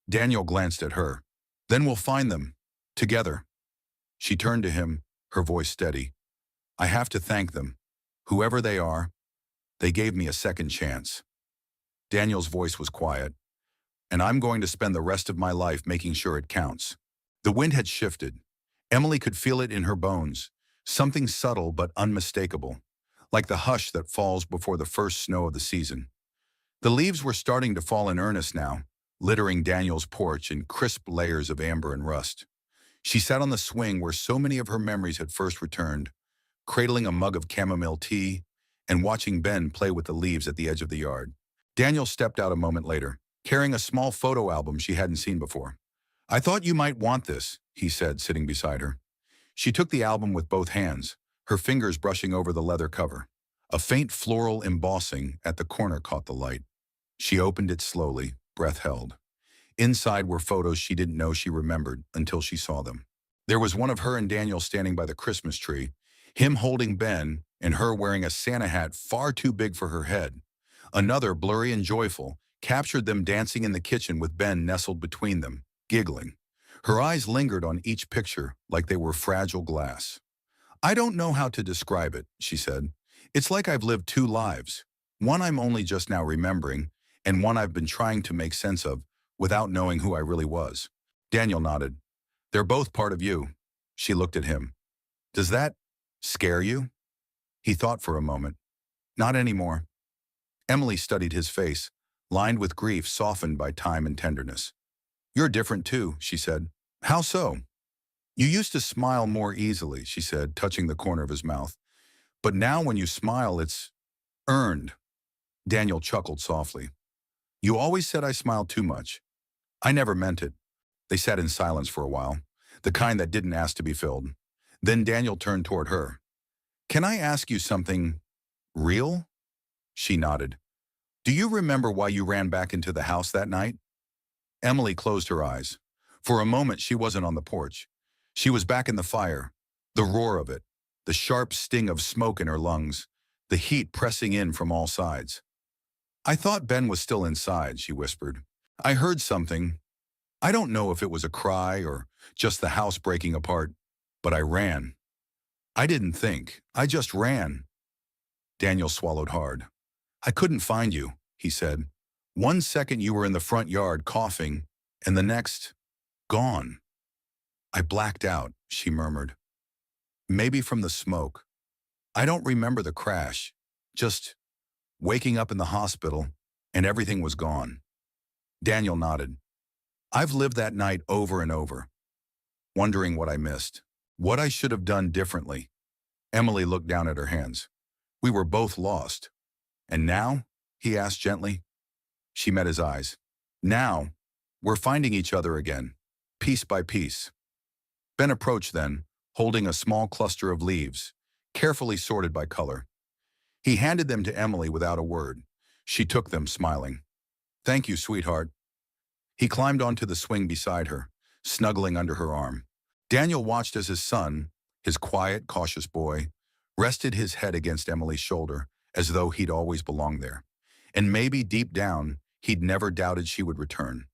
Daniel glanced at her. Then we'll find them, together. She turned to him, her voice steady. I have to thank them. Whoever they are, they gave me a second chance. Daniel's voice was quiet. And I'm going to spend the rest of my life making sure it counts. The wind had shifted. Emily could feel it in her bones, something subtle but unmistakable, like the hush that falls before the first snow of the season. The leaves were starting to fall in earnest now, littering Daniel's porch in crisp layers of amber and rust. She sat on the swing where so many of her memories had first returned, cradling a mug of chamomile tea and watching Ben play with the leaves at the edge of the yard. Daniel stepped out a moment later, carrying a small photo album she hadn't seen before. I thought you might want this, he said, sitting beside her. She took the album with both hands, her fingers brushing over the leather cover. A faint floral embossing at the corner caught the light. She opened it slowly, breath held. Inside were photos she didn't know she remembered until she saw them. There was one of her and Daniel standing by the Christmas tree, him holding Ben and her wearing a Santa hat far too big for her head. Another, blurry and joyful, captured them dancing in the kitchen with Ben nestled between them, giggling. Her eyes lingered on each picture like they were fragile glass. I don't know how to describe it, she said. It's like I've lived 2 lives. One I'm only just now remembering, and one I've been trying to make sense of without knowing who I really was. Daniel nodded. They're both part of you. She looked at him. Does that scare you? He thought for a moment. Not anymore. Emily studied his face, lined with grief softened by time and tenderness. You're different too, she said. How so? You used to smile more easily, she said, touching the corner of his mouth. But now when you smile, it's earned. Daniel chuckled softly. You always said I smiled too much. I never meant it. They sat in silence for a while, the kind that didn't ask to be filled. Then Daniel turned toward her. Can I ask you something real? She nodded. Do you remember why you ran back into the house that night? Emily closed her eyes. For a moment, she wasn't on the porch. She was back in the fire, the roar of it, the sharp sting of smoke in her lungs, the heat pressing in from all sides. I thought Ben was still inside, she whispered. I heard something. I don't know if it was a cry or just the house breaking apart, but I ran. I didn't think. I just ran. Daniel swallowed hard. I couldn't find you, he said. 1 second you were in the front yard coughing, and the next, gone. I blacked out, she murmured. Maybe from the smoke. I don't remember the crash, just waking up in the hospital, and everything was gone. Daniel nodded. I've lived that night over and over, wondering what I missed, what I should have done differently. Emily looked down at her hands. We were both lost. And now? He asked gently. She met his eyes. Now, we're finding each other again. piece by piece. Ben approached then, holding a small cluster of leaves, carefully sorted by color. He handed them to Emily without a word. She took them, smiling. "Thank you, sweetheart." He climbed onto the swing beside her, snuggling under her arm. Daniel watched as his son, his quiet, cautious boy, rested his head against Emily's shoulder, as though he'd always belonged there. And maybe deep down, he'd never doubted she would return.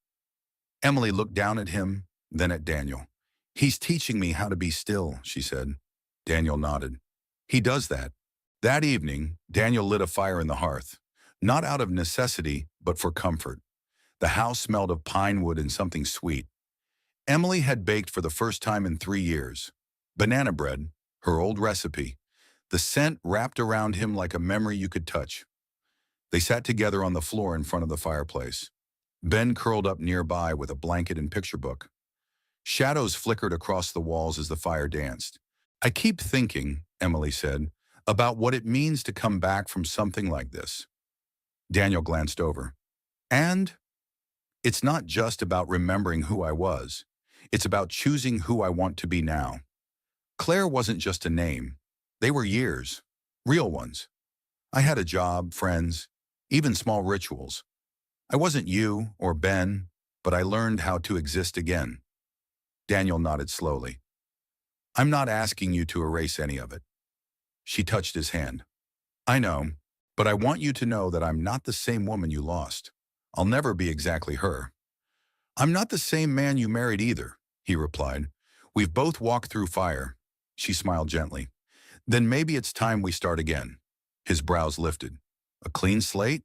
Emily looked down at him, then at Daniel. "He's teaching me how to be still," she said. Daniel nodded. "He does that." That evening, Daniel lit a fire in the hearth, not out of necessity, but for comfort. The house smelled of pine wood and something sweet. Emily had baked for the first time in 3 years. Banana bread, her old recipe. The scent wrapped around him like a memory you could touch. They sat together on the floor in front of the fireplace. Ben curled up nearby with a blanket and picture book. Shadows flickered across the walls as the fire danced. "I keep thinking," Emily said, "about what it means to come back from something like this." Daniel glanced over. "And it's not just about remembering who I was. It's about choosing who I want to be now." Claire wasn't just a name. They were years, real ones. I had a job, friends, even small rituals. I wasn't you or Ben, but I learned how to exist again. Daniel nodded slowly. "I'm not asking you to erase any of it." She touched his hand. "I know, but I want you to know that I'm not the same woman you lost. I'll never be exactly her." "I'm not the same man you married either," he replied. "We've both walked through fire." She smiled gently. "Then maybe it's time we start again." His brows lifted. "A clean slate?"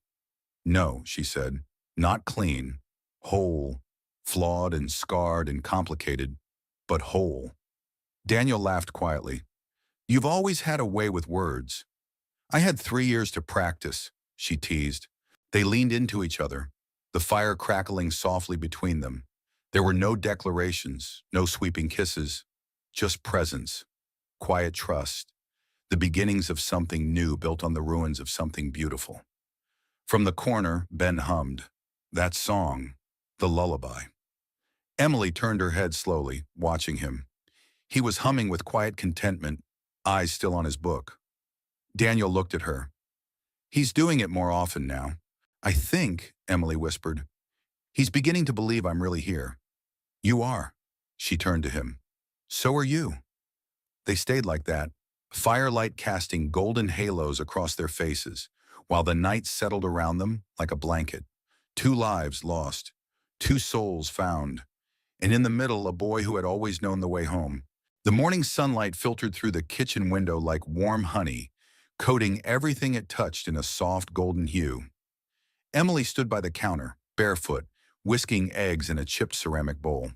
"No," she said. "Not clean. Whole. Flawed and scarred and complicated, but whole." Daniel laughed quietly. "You've always had a way with words." "I had 3 years to practice," she teased. They leaned into each other, the fire crackling softly between them. There were no declarations, no sweeping kisses, just presence, quiet trust, the beginnings of something new built on the ruins of something beautiful. From the corner, Ben hummed. That song, the lullaby. Emily turned her head slowly, watching him. He was humming with quiet contentment, eyes still on his book. Daniel looked at her. "He's doing it more often now. I think," Emily whispered, "he's beginning to believe I'm really here." "You are." She turned to him. "So are you." They stayed like that, firelight casting golden halos across their faces, while the night settled around them like a blanket. 2 lives lost, 2 souls found, and in the middle a boy who had always known the way home. The morning sunlight filtered through the kitchen window like warm honey, coating everything it touched in a soft golden hue. Emily stood by the counter, barefoot, whisking eggs in a chipped ceramic bowl.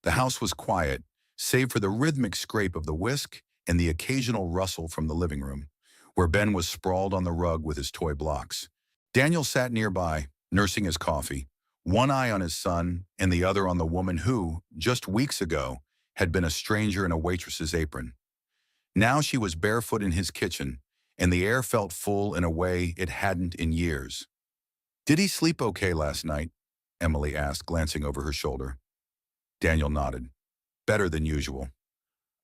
The house was quiet, save for the rhythmic scrape of the whisk and the occasional rustle from the living room, where Ben was sprawled on the rug with his toy blocks. Daniel sat nearby, nursing his coffee, one eye on his son and the other on the woman who, just weeks ago, had been a stranger in a waitress's apron. Now she was barefoot in his kitchen, and the air felt full in a way it hadn't in years. "Did he sleep okay last night?" Emily asked, glancing over her shoulder. Daniel nodded. "Better than usual.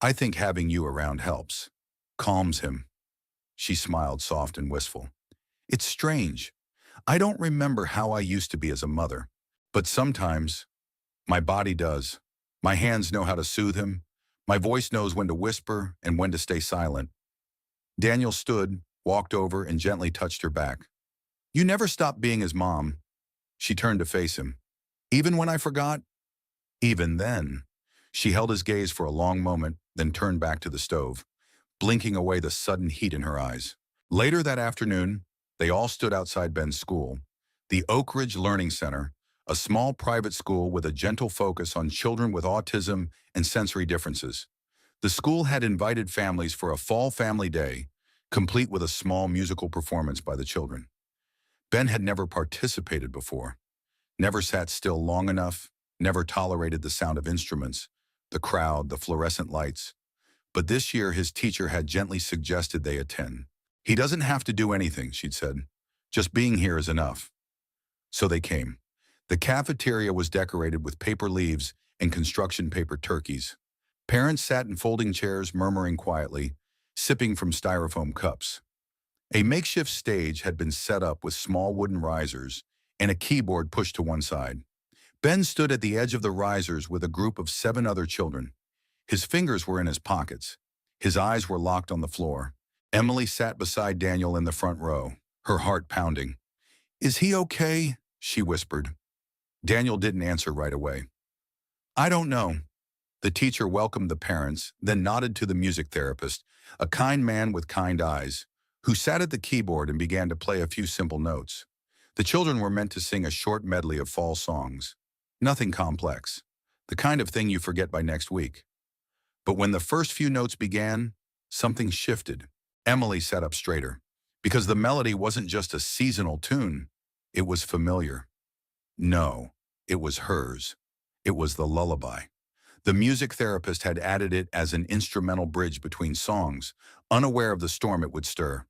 I think having you around helps. Calms him." She smiled, soft and wistful. "It's strange. I don't remember how I used to be as a mother, but sometimes my body does. My hands know how to soothe him. My voice knows when to whisper and when to stay silent." Daniel stood, walked over, and gently touched her back. "You never stopped being his mom." She turned to face him. "Even when I forgot?" "Even then." She held his gaze for a long moment, then turned back to the stove, blinking away the sudden heat in her eyes. Later that afternoon, they all stood outside Ben's school, the Oak Ridge Learning Center, a small private school with a gentle focus on children with autism and sensory differences. The school had invited families for a fall family day, complete with a small musical performance by the children. Ben had never participated before, never sat still long enough, never tolerated the sound of instruments, the crowd, the fluorescent lights. But this year his teacher had gently suggested they attend. "He doesn't have to do anything," she'd said. "Just being here is enough." So they came. The cafeteria was decorated with paper leaves and construction paper turkeys. Parents sat in folding chairs, murmuring quietly, sipping from styrofoam cups. A makeshift stage had been set up with small wooden risers and a keyboard pushed to one side. Ben stood at the edge of the risers with a group of 7 other children. His fingers were in his pockets. His eyes were locked on the floor. Emily sat beside Daniel in the front row, her heart pounding. "Is he okay?" she whispered. Daniel didn't answer right away. "I don't know." The teacher welcomed the parents, then nodded to the music therapist, a kind man with kind eyes, who sat at the keyboard and began to play a few simple notes. The children were meant to sing a short medley of fall songs. Nothing complex. The kind of thing you forget by next week. But when the first few notes began, something shifted. Emily sat up straighter, because the melody wasn't just a seasonal tune. It was familiar. No, it was hers. It was the lullaby. The music therapist had added it as an instrumental bridge between songs, unaware of the storm it would stir.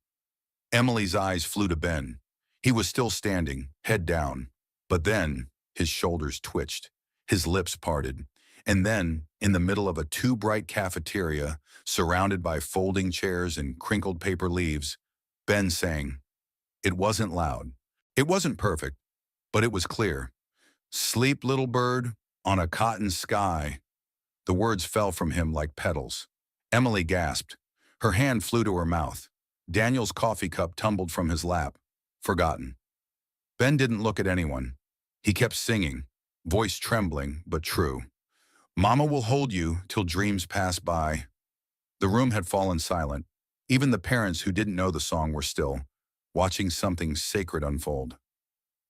Emily's eyes flew to Ben. He was still standing, head down. But then, his shoulders twitched, his lips parted, and then, in the middle of a too-bright cafeteria, surrounded by folding chairs and crinkled paper leaves, Ben sang. It wasn't loud. It wasn't perfect, but it was clear. "Sleep, little bird, on a cotton sky." The words fell from him like petals. Emily gasped. Her hand flew to her mouth. Daniel's coffee cup tumbled from his lap. Forgotten. Ben didn't look at anyone. He kept singing, voice trembling but true. "Mama will hold you till dreams pass by." The room had fallen silent. Even the parents who didn't know the song were still, watching something sacred unfold.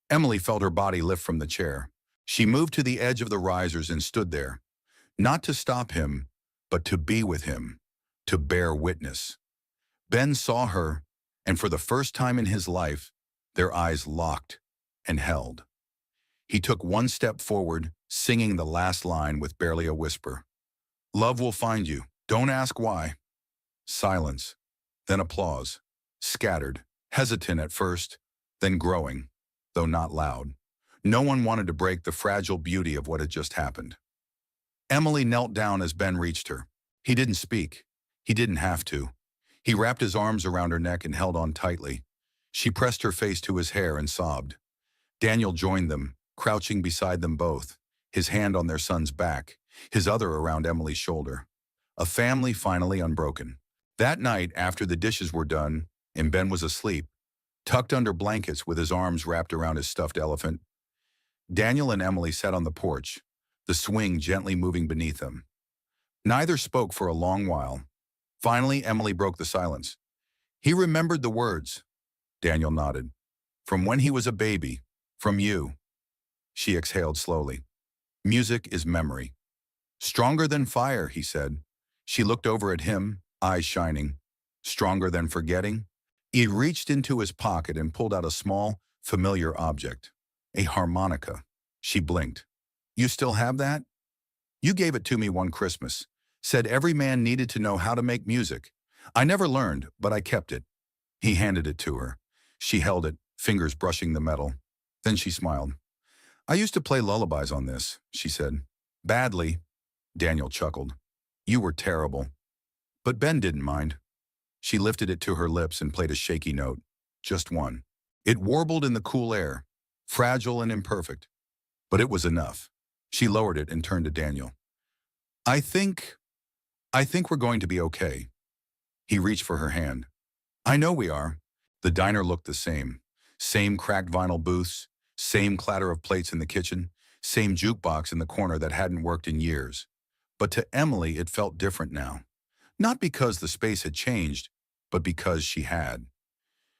Emily felt her body lift from the chair. She moved to the edge of the risers and stood there, not to stop him, but to be with him, to bear witness. Ben saw her, and for the first time in his life, their eyes locked and held. He took one step forward, singing the last line with barely a whisper. "Love will find you. Don't ask why." Silence, then applause, scattered, hesitant at first, then growing, though not loud. No one wanted to break the fragile beauty of what had just happened. Emily knelt down as Ben reached her. He didn't speak. He didn't have to. He wrapped his arms around her neck and held on tightly. She pressed her face to his hair and sobbed. Daniel joined them, crouching beside them both, his hand on their son's back, his other around Emily's shoulder. A family finally unbroken. That night, after the dishes were done and Ben was asleep, tucked under blankets with his arms wrapped around his stuffed elephant, Daniel and Emily sat on the porch, the swing gently moving beneath them. Neither spoke for a long while. Finally, Emily broke the silence. "He remembered the words." Daniel nodded. "From when he was a baby. From you." She exhaled slowly. "Music is memory." "Stronger than fire," he said. She looked over at him, eyes shining. "Stronger than forgetting?" He reached into his pocket and pulled out a small, familiar object. A harmonica. She blinked. "You still have that?" "You gave it to me one Christmas. Said every man needed to know how to make music. I never learned, but I kept it." He handed it to her. She held it, fingers brushing the metal. Then she smiled. "I used to play lullabies on this," she said. "Badly." Daniel chuckled. "You were terrible." But Ben didn't mind. She lifted it to her lips and played a shaky note. Just one. It warbled in the cool air, fragile and imperfect. But it was enough. She lowered it and turned to Daniel. I think we're going to be okay." He reached for her hand. "I know we are." The diner looked the same. Same cracked vinyl booths, same clatter of plates in the kitchen, same jukebox in the corner that hadn't worked in years. But to Emily, it felt different now. Not because the space had changed, but because she had.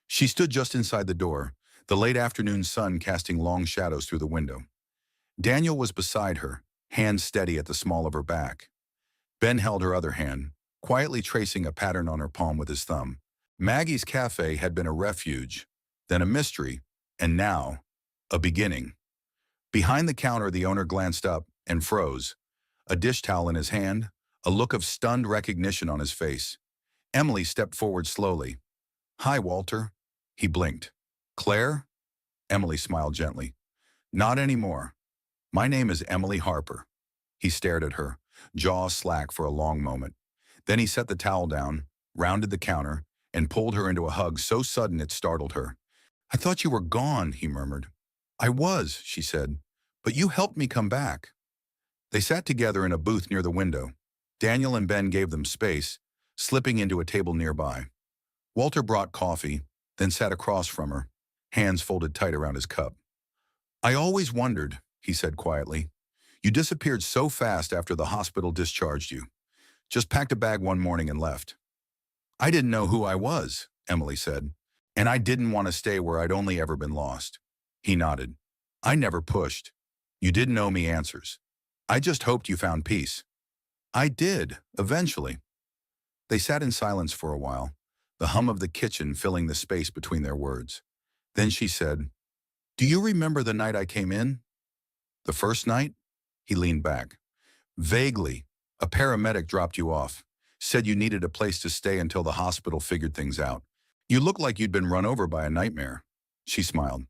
She stood just inside the door, the late afternoon sun casting long shadows through the window. Daniel was beside her, hand steady at the small of her back. Ben held her other hand, quietly tracing a pattern on her palm with his thumb. Maggie's Cafe had been a refuge, then a mystery, and now, a beginning. Behind the counter, the owner glanced up and froze, a dish towel in his hand, a look of stunned recognition on his face. Emily stepped forward slowly. "Hi, Walter." He blinked. "Claire?" Emily smiled gently. "Not anymore. My name is Emily Harper." He stared at her, jaw slack for a long moment. Then he set the towel down, rounded the counter, and pulled her into a hug so sudden it startled her. "I thought you were gone," he murmured. "I was," she said, "but you helped me come back." They sat together in a booth near the window. Daniel and Ben gave them space, slipping into a table nearby. Walter brought coffee, then sat across from her, hands folded tight around his cup. "I always wondered," he said quietly. "You disappeared so fast after the hospital discharged you. Just packed a bag one morning and left." "I didn't know who I was," Emily said, "and I didn't want to stay where I'd only ever been lost." He nodded. "I never pushed. You didn't owe me answers. I just hoped you found peace." "I did, eventually." They sat in silence for a while, the hum of the kitchen filling the space between their words. Then she said, "Do you remember the night I came in?" "The first night?" He leaned back. "Vaguely. A paramedic dropped you off, said you needed a place to stay until the hospital figured things out. You looked like you'd been run over by a nightmare." She smiled.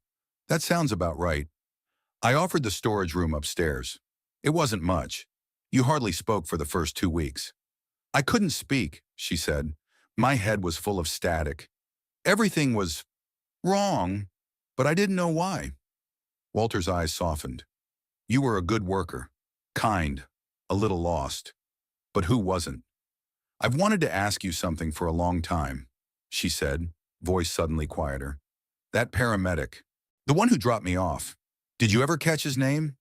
"That sounds about right. I offered the storage room upstairs. It wasn't much. You hardly spoke for the first 2 weeks." "I couldn't speak," she said. "My head was full of static. Everything was wrong, but I didn't know why." Walter's eyes softened. "You were a good worker. Kind. A little lost. But who wasn't?" "I've wanted to ask you something for a long time," she said, voice suddenly quieter. "That paramedic, the one who dropped me off, did you ever catch his name?"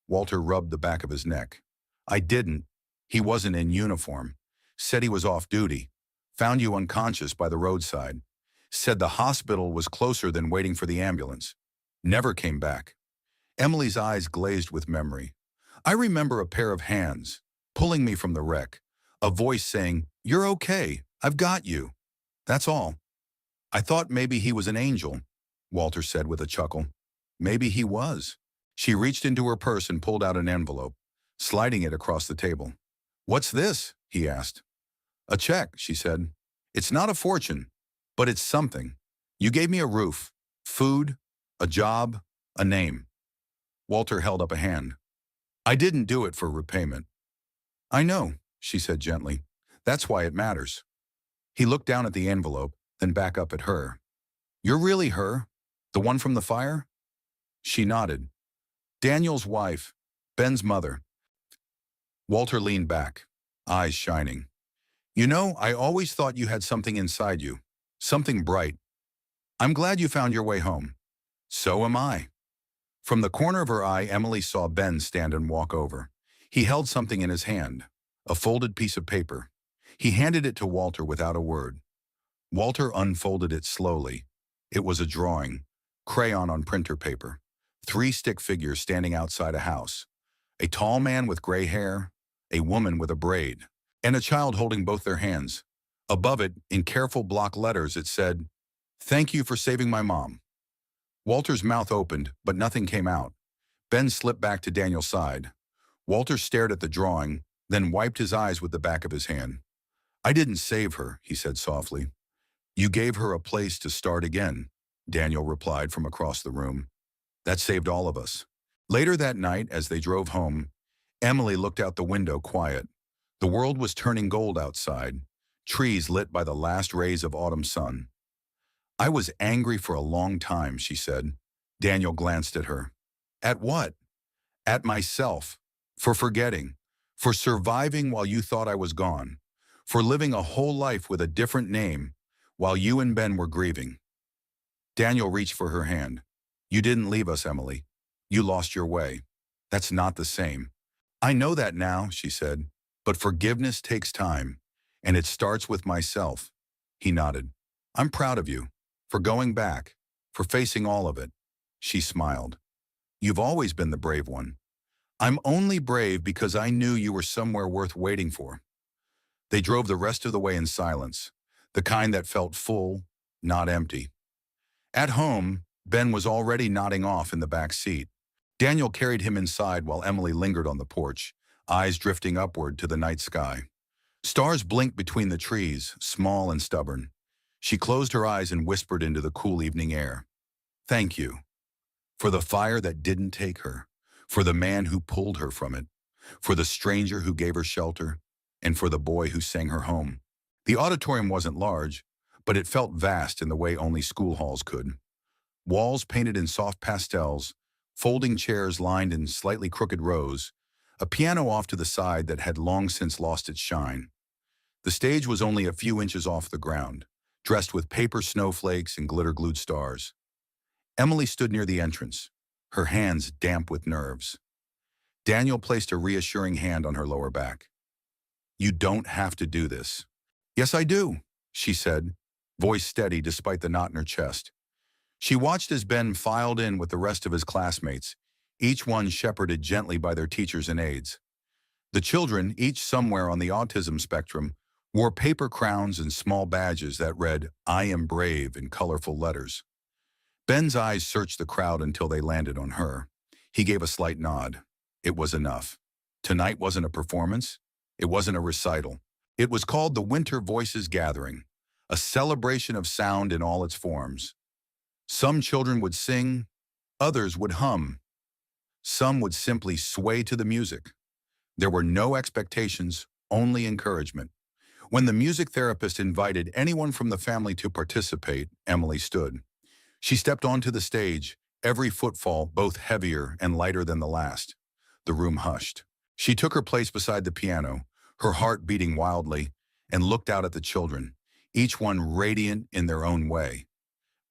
Walter rubbed the back of his neck. "I didn't. He wasn't in uniform. Said he was off duty. Found you unconscious by the roadside. Said the hospital was closer than waiting for the ambulance. Never came back." Emily's eyes glazed with memory. "I remember a pair of hands, pulling me from the wreck. A voice saying, 'You're okay, I've got you.' That's all. I thought maybe he was an angel," Walter said with a chuckle. "Maybe he was." She reached into her purse and pulled out an envelope, sliding it across the table. "What's this?" he asked. "A check," she said. "It's not a fortune, but it's something. You gave me a roof, food, a job, a name." Walter held up a hand. "I didn't do it for repayment." "I know," she said gently. "That's why it matters." He looked down at the envelope, then back up at her. "You're really her? The one from the fire?" She nodded. "Daniel's wife, Ben's mother." Walter leaned back, eyes shining. "You know, I always thought you had something inside you, something bright. I'm glad you found your way home." "So am I." From the corner of her eye, Emily saw Ben stand and walk over. He held something in his hand, a folded piece of paper. He handed it to Walter without a word. Walter unfolded it slowly. It was a drawing, crayon on printer paper. 3 stick figures standing outside a house. A tall man with gray hair, a woman with a braid, and a child holding both their hands. Above it, in careful block letters, it said, "Thank you for saving my mom." Walter's mouth opened, but nothing came out. Ben slipped back to Daniel's side. Walter stared at the drawing, then wiped his eyes with the back of his hand. "I didn't save her," he said softly. "You gave her a place to start again," Daniel replied from across the room. "That saved all of us." Later that night, as they drove home, Emily looked out the window quiet. The world was turning gold outside, trees lit by the last rays of autumn sun. "I was angry for a long time," she said. Daniel glanced at her. "At what?" "At myself. For forgetting. For surviving while you thought I was gone. For living a whole life with a different name while you and Ben were grieving." Daniel reached for her hand. "You didn't leave us, Emily. You lost your way. That's not the same." "I know that now," she said. "But forgiveness takes time, and it starts with myself." He nodded. "I'm proud of you. For going back. For facing all of it." She smiled. "You've always been the brave one." "I'm only brave because I knew you were somewhere worth waiting for." They drove the rest of the way in silence, the kind that felt full, not empty. At home, Ben was already nodding off in the back seat. Daniel carried him inside while Emily lingered on the porch, eyes drifting upward to the night sky. Stars blinked between the trees, small and stubborn. She closed her eyes and whispered into the cool evening air. "Thank you. For the fire that didn't take her. For the man who pulled her from it. for the stranger who gave her shelter, and for the boy who sang her home. The auditorium wasn't large, but it felt vast in the way only school halls could. Walls painted in soft pastels, folding chairs lined in slightly crooked rows, a piano off to the side that had long since lost its shine. The stage was only a few inches off the ground, dressed with paper snowflakes and glitter-glued stars. Emily stood near the entrance, her hands damp with nerves. Daniel placed a reassuring hand on her lower back. "You don't have to do this." "Yes, I do," she said, voice steady despite the knot in her chest. She watched as Ben filed in with the rest of his classmates, each one shepherded gently by their teachers and aides. The children, each somewhere on the autism spectrum, wore paper crowns and small badges that read, "I am brave," in colorful letters. Ben's eyes searched the crowd until they landed on her. He gave a slight nod. It was enough. Tonight wasn't a performance. It wasn't a recital. It was called the Winter Voices Gathering, a celebration of sound in all its forms. Some children would sing, others would hum. Some would simply sway to the music. There were no expectations, only encouragement. When the music therapist invited anyone from the family to participate, Emily stood. She stepped onto the stage, every footfall both heavier and lighter than the last. The room hushed. She took her place beside the piano, her heart beating wildly, and looked out at the children, each one radiant in their own way.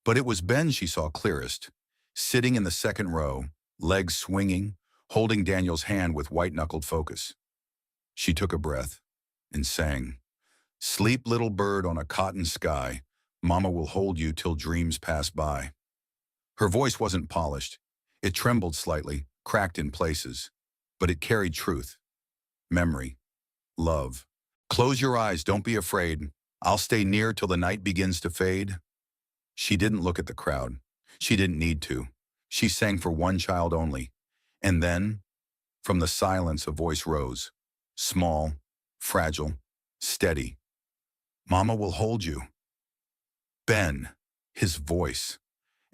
But it was Ben she saw clearest, sitting in the second row, legs swinging, holding Daniel's hand with white-knuckled focus. She took a breath and sang, "Sleep, little bird on a cotton sky, Mama will hold you till dreams pass by." Her voice wasn't polished. It trembled slightly, cracked in places, but it carried truth, memory, love. "Close your eyes, don't be afraid. I'll stay near till the night begins to fade." She didn't look at the crowd. She didn't need to. She sang for one child only. And then, from the silence, a voice rose. Small, fragile, steady. "Mama will hold you." Ben, his voice.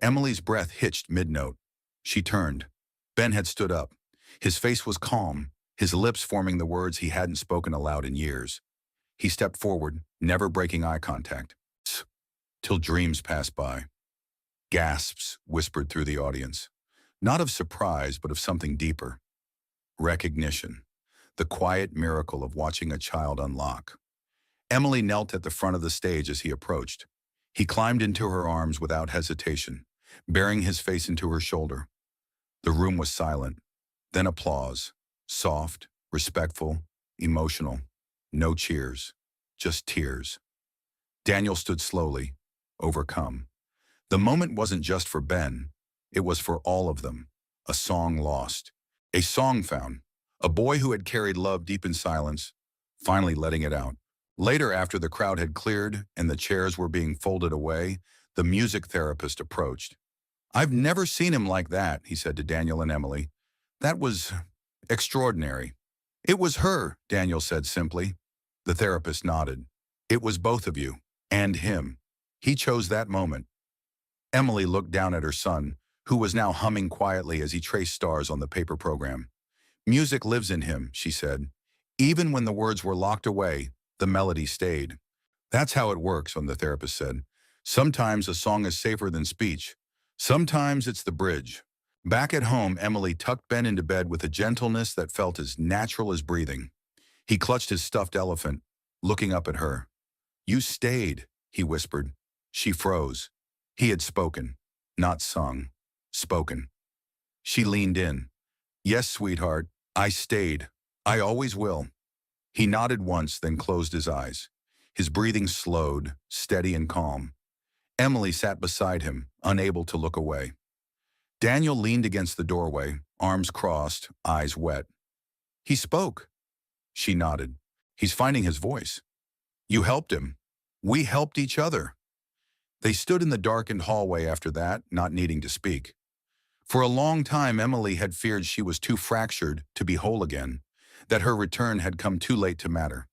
Emily's breath hitched mid-note. She turned. Ben had stood up. His face was calm, his lips forming the words he hadn't spoken aloud in years. He stepped forward, never breaking eye contact. "Till dreams pass by." Gasps whispered through the audience. Not of surprise, but of something deeper. Recognition. The quiet miracle of watching a child unlock. Emily knelt at the front of the stage as he approached. He climbed into her arms without hesitation, bearing his face into her shoulder. The room was silent. Then applause. Soft, respectful, emotional. No cheers. Just tears. Daniel stood slowly, overcome. The moment wasn't just for Ben. It was for all of them. A song lost. A song found. A boy who had carried love deep in silence, finally letting it out. Later, after the crowd had cleared and the chairs were being folded away, the music therapist approached. "I've never seen him like that," he said to Daniel and Emily. "That was extraordinary." "It was her," Daniel said simply. The therapist nodded. "It was both of you, and him. He chose that moment." Emily looked down at her son, who was now humming quietly as he traced stars on the paper program. "Music lives in him," she said. "Even when the words were locked away, the melody stayed." "That's how it works," the therapist said. "Sometimes a song is safer than speech. Sometimes it's the bridge." Back at home, Emily tucked Ben into bed with a gentleness that felt as natural as breathing. He clutched his stuffed elephant, looking up at her. "You stayed," he whispered. She froze. He had spoken, not sung. Spoken. She leaned in. "Yes, sweetheart, I stayed. I always will." He nodded once, then closed his eyes. His breathing slowed, steady and calm. Emily sat beside him, unable to look away. Daniel leaned against the doorway, arms crossed, eyes wet. "He spoke." She nodded. "He's finding his voice." "You helped him. We helped each other." They stood in the darkened hallway after that, not needing to speak. For a long time, Emily had feared she was too fractured to be whole again, that her return had come too late to matter.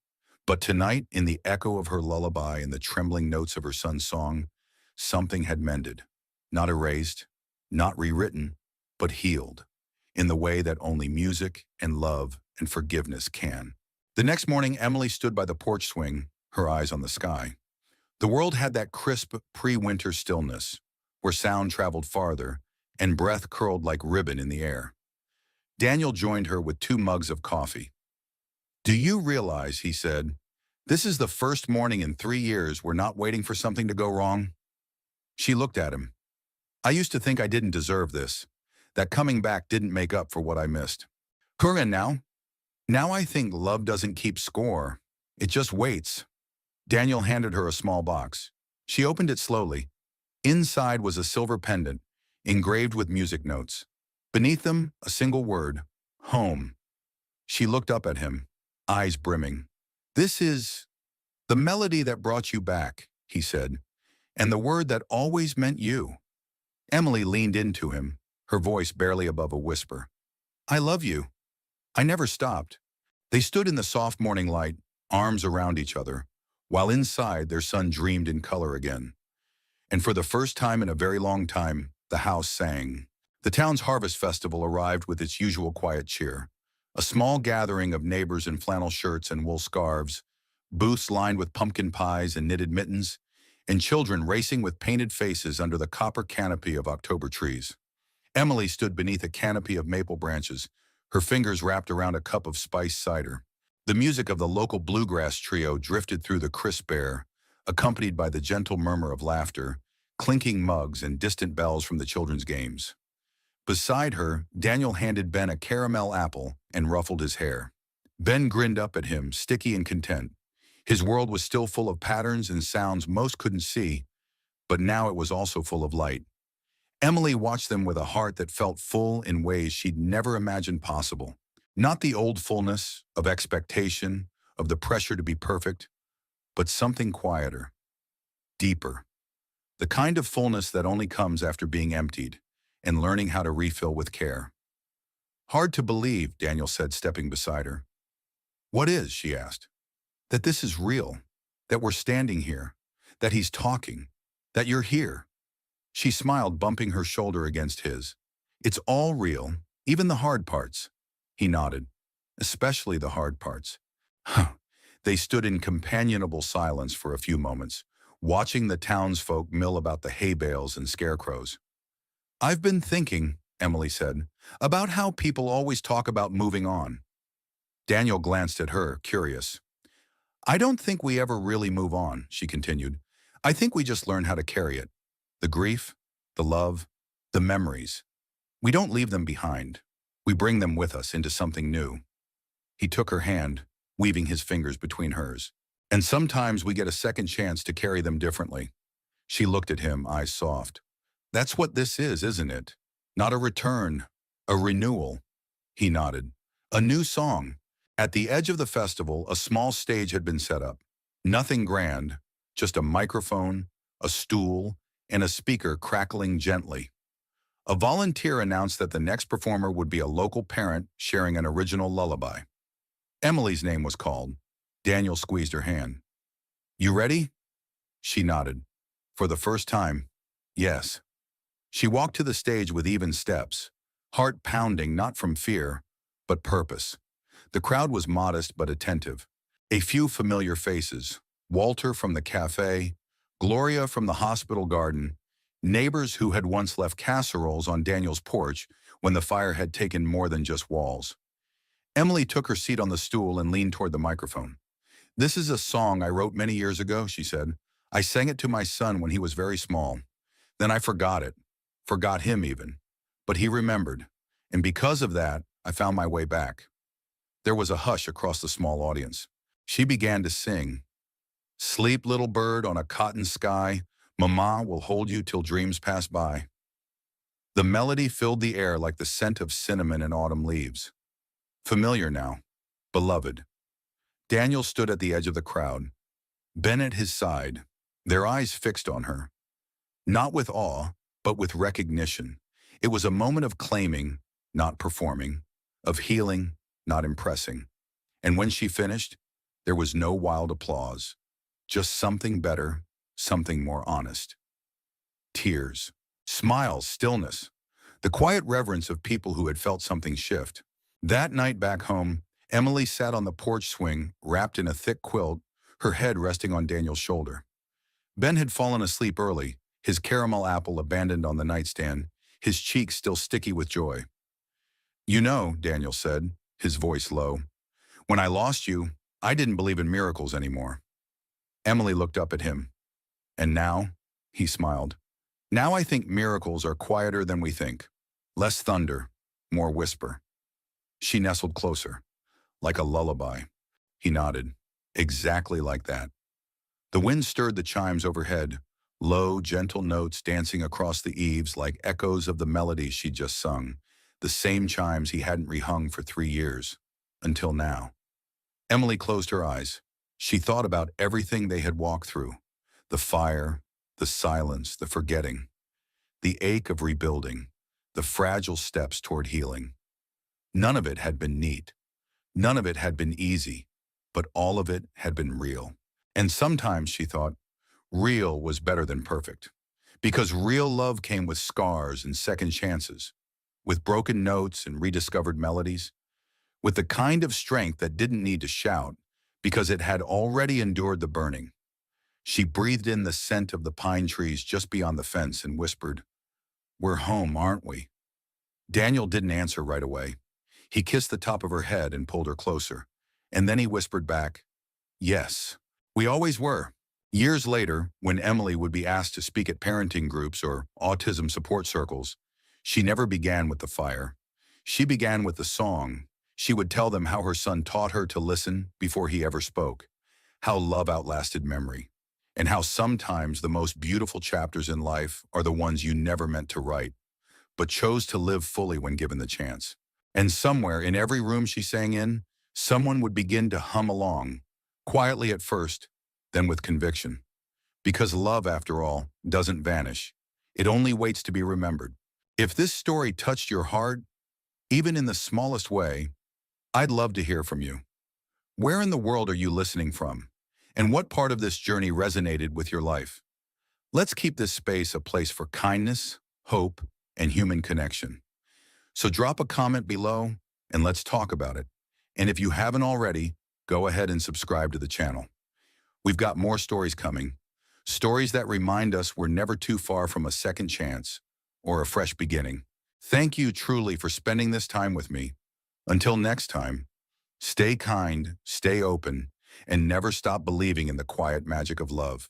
But tonight, in the echo of her lullaby and the trembling notes of her son's song, something had mended. Not erased, not rewritten, but healed, in the way that only music and love and forgiveness can. The next morning, Emily stood by the porch swing, her eyes on the sky. The world had that crisp, pre-winter stillness, where sound traveled farther and breath curled like ribbon in the air. Daniel joined her with 2 mugs of coffee. "Do you realize," he said, "this is the first morning in 3 years we're not waiting for something to go wrong?" She looked at him. "I used to think I didn't deserve this, that coming back didn't make up for what I missed. And now I think love doesn't keep score. It just waits." Daniel handed her a small box. She opened it slowly. Inside was a silver pendant, engraved with music notes. Beneath them, a single word, home. She looked up at him, eyes brimming. "This is the melody that brought you back," he said, "and the word that always meant you." Emily leaned into him, her voice barely above a whisper. "I love you. I never stopped." They stood in the soft morning light, arms around each other, while inside their son dreamed in color again. And for the first time in a very long time, the house sang. The town's harvest festival arrived with its usual quiet cheer. A small gathering of neighbors in flannel shirts and wool scarves, booths lined with pumpkin pies and knitted mittens, and children racing with painted faces under the copper canopy of October trees. Emily stood beneath a canopy of maple branches, her fingers wrapped around a cup of spiced cider. The music of the local bluegrass trio drifted through the crisp air, accompanied by the gentle murmur of laughter, clinking mugs and distant bells from the children's games. Beside her, Daniel handed Ben a caramel apple and ruffled his hair. Ben grinned up at him, sticky and content. His world was still full of patterns and sounds most couldn't see, but now it was also full of light. Emily watched them with a heart that felt full in ways she'd never imagined possible. Not the old fullness of expectation, of the pressure to be perfect, but something quieter, deeper. The kind of fullness that only comes after being emptied and learning how to refill with care. "Hard to believe," Daniel said, stepping beside her. "What is?" she asked. "That this is real, that we're standing here, that he's talking, that you're here." She smiled, bumping her shoulder against his. "It's all real, even the hard parts." He nodded. "Especially the hard parts." They stood in companionable silence for a few moments, watching the townsfolk mill about the hay bales and scarecrows. "I've been thinking," Emily said, "about how people always talk about moving on." Daniel glanced at her, curious. "I don't think we ever really move on," she continued. "I think we just learn how to carry it. The grief, the love, the memories. We don't leave them behind. We bring them with us into something new." He took her hand, weaving his fingers between hers. "And sometimes we get a second chance to carry them differently." She looked at him, eyes soft. "That's what this is, isn't it? Not a return, a renewal." He nodded. "A new song." At the edge of the festival, a small stage had been set up. Nothing grand, just a microphone, a stool, and a speaker crackling gently. A volunteer announced that the next performer would be a local parent sharing an original lullaby. Emily's name was called. Daniel squeezed her hand. "You ready?" She nodded. For the first time, yes. She walked to the stage with even steps, heart pounding not from fear, but purpose. The crowd was modest but attentive. A few familiar faces, Walter from the cafe, Gloria from the hospital garden, neighbors who had once left casseroles on Daniel's porch when the fire had taken more than just walls. Emily took her seat on the stool and leaned toward the microphone. "This is a song I wrote many years ago," she said. "I sang it to my son when he was very small. Then I forgot it, forgot him even. But he remembered, and because of that, I found my way back." There was a hush across the small audience. She began to sing. "Sleep, little bird, on a cotton sky. Mama will hold you till dreams pass by." The melody filled the air like the scent of cinnamon and autumn leaves. Familiar now, beloved. Daniel stood at the edge of the crowd, Ben at his side, their eyes fixed on her. Not with awe, but with recognition. It was a moment of claiming, not performing, of healing, not impressing. And when she finished, there was no wild applause, just something better, something more honest. Tears, smiles, stillness, the quiet reverence of people who had felt something shift. That night back home, Emily sat on the porch swing, wrapped in a thick quilt, her head resting on Daniel's shoulder. Ben had fallen asleep early, his caramel apple abandoned on the nightstand, his cheeks still sticky with joy. "You know," Daniel said, his voice low, "when I lost you, I didn't believe in miracles anymore." Emily looked up at him. "And now?" He smiled. "Now I think miracles are quieter than we think. Less thunder, more whisper." She nestled closer. "Like a lullaby." He nodded. "Exactly like that." The wind stirred the chimes overhead, low, gentle notes dancing across the eaves like echoes of the melody she'd just sung, the same chimes he hadn't rehung for 3 years. Until now. Emily closed her eyes. She thought about everything they had walked through. The fire, the silence, the forgetting, the ache of rebuilding, the fragile steps toward healing. None of it had been neat. None of it had been easy, but all of it had been real. And sometimes, she thought, real was better than perfect. Because real love came with scars and second chances, with broken notes and rediscovered melodies, with the kind of strength that didn't need to shout because it had already endured the burning. She breathed in the scent of the pine trees just beyond the fence and whispered, "We're home, aren't we?" Daniel didn't answer right away. He kissed the top of her head and pulled her closer. And then he whispered back, "Yes, we always were." Years later, when Emily would be asked to speak at parenting groups or autism support circles, she never began with the fire. She began with the song. She would tell them how her son taught her to listen before he ever spoke, how love outlasted memory, and how sometimes the most beautiful chapters in life are the ones you never meant to write, but chose to live fully when given the chance. And somewhere in every room she sang in, someone would begin to hum along, quietly at first, then with conviction. Because love, after all, doesn't vanish. It only waits to be remembered. If this story touched your heart, even in the smallest way, I'd love to hear from you. Where in the world are you listening from? And what part of this journey resonated with your life? Let's keep this space a place for kindness, hope, and human connection. So drop a comment below and let's talk about it. And if you haven't already, go ahead and subscribe to the channel. We've got more stories coming. Stories that remind us we're never too far from a second chance or a fresh beginning. Thank you truly for spending this time with me. Until next time, stay kind, stay open, and never stop believing in the quiet magic of love.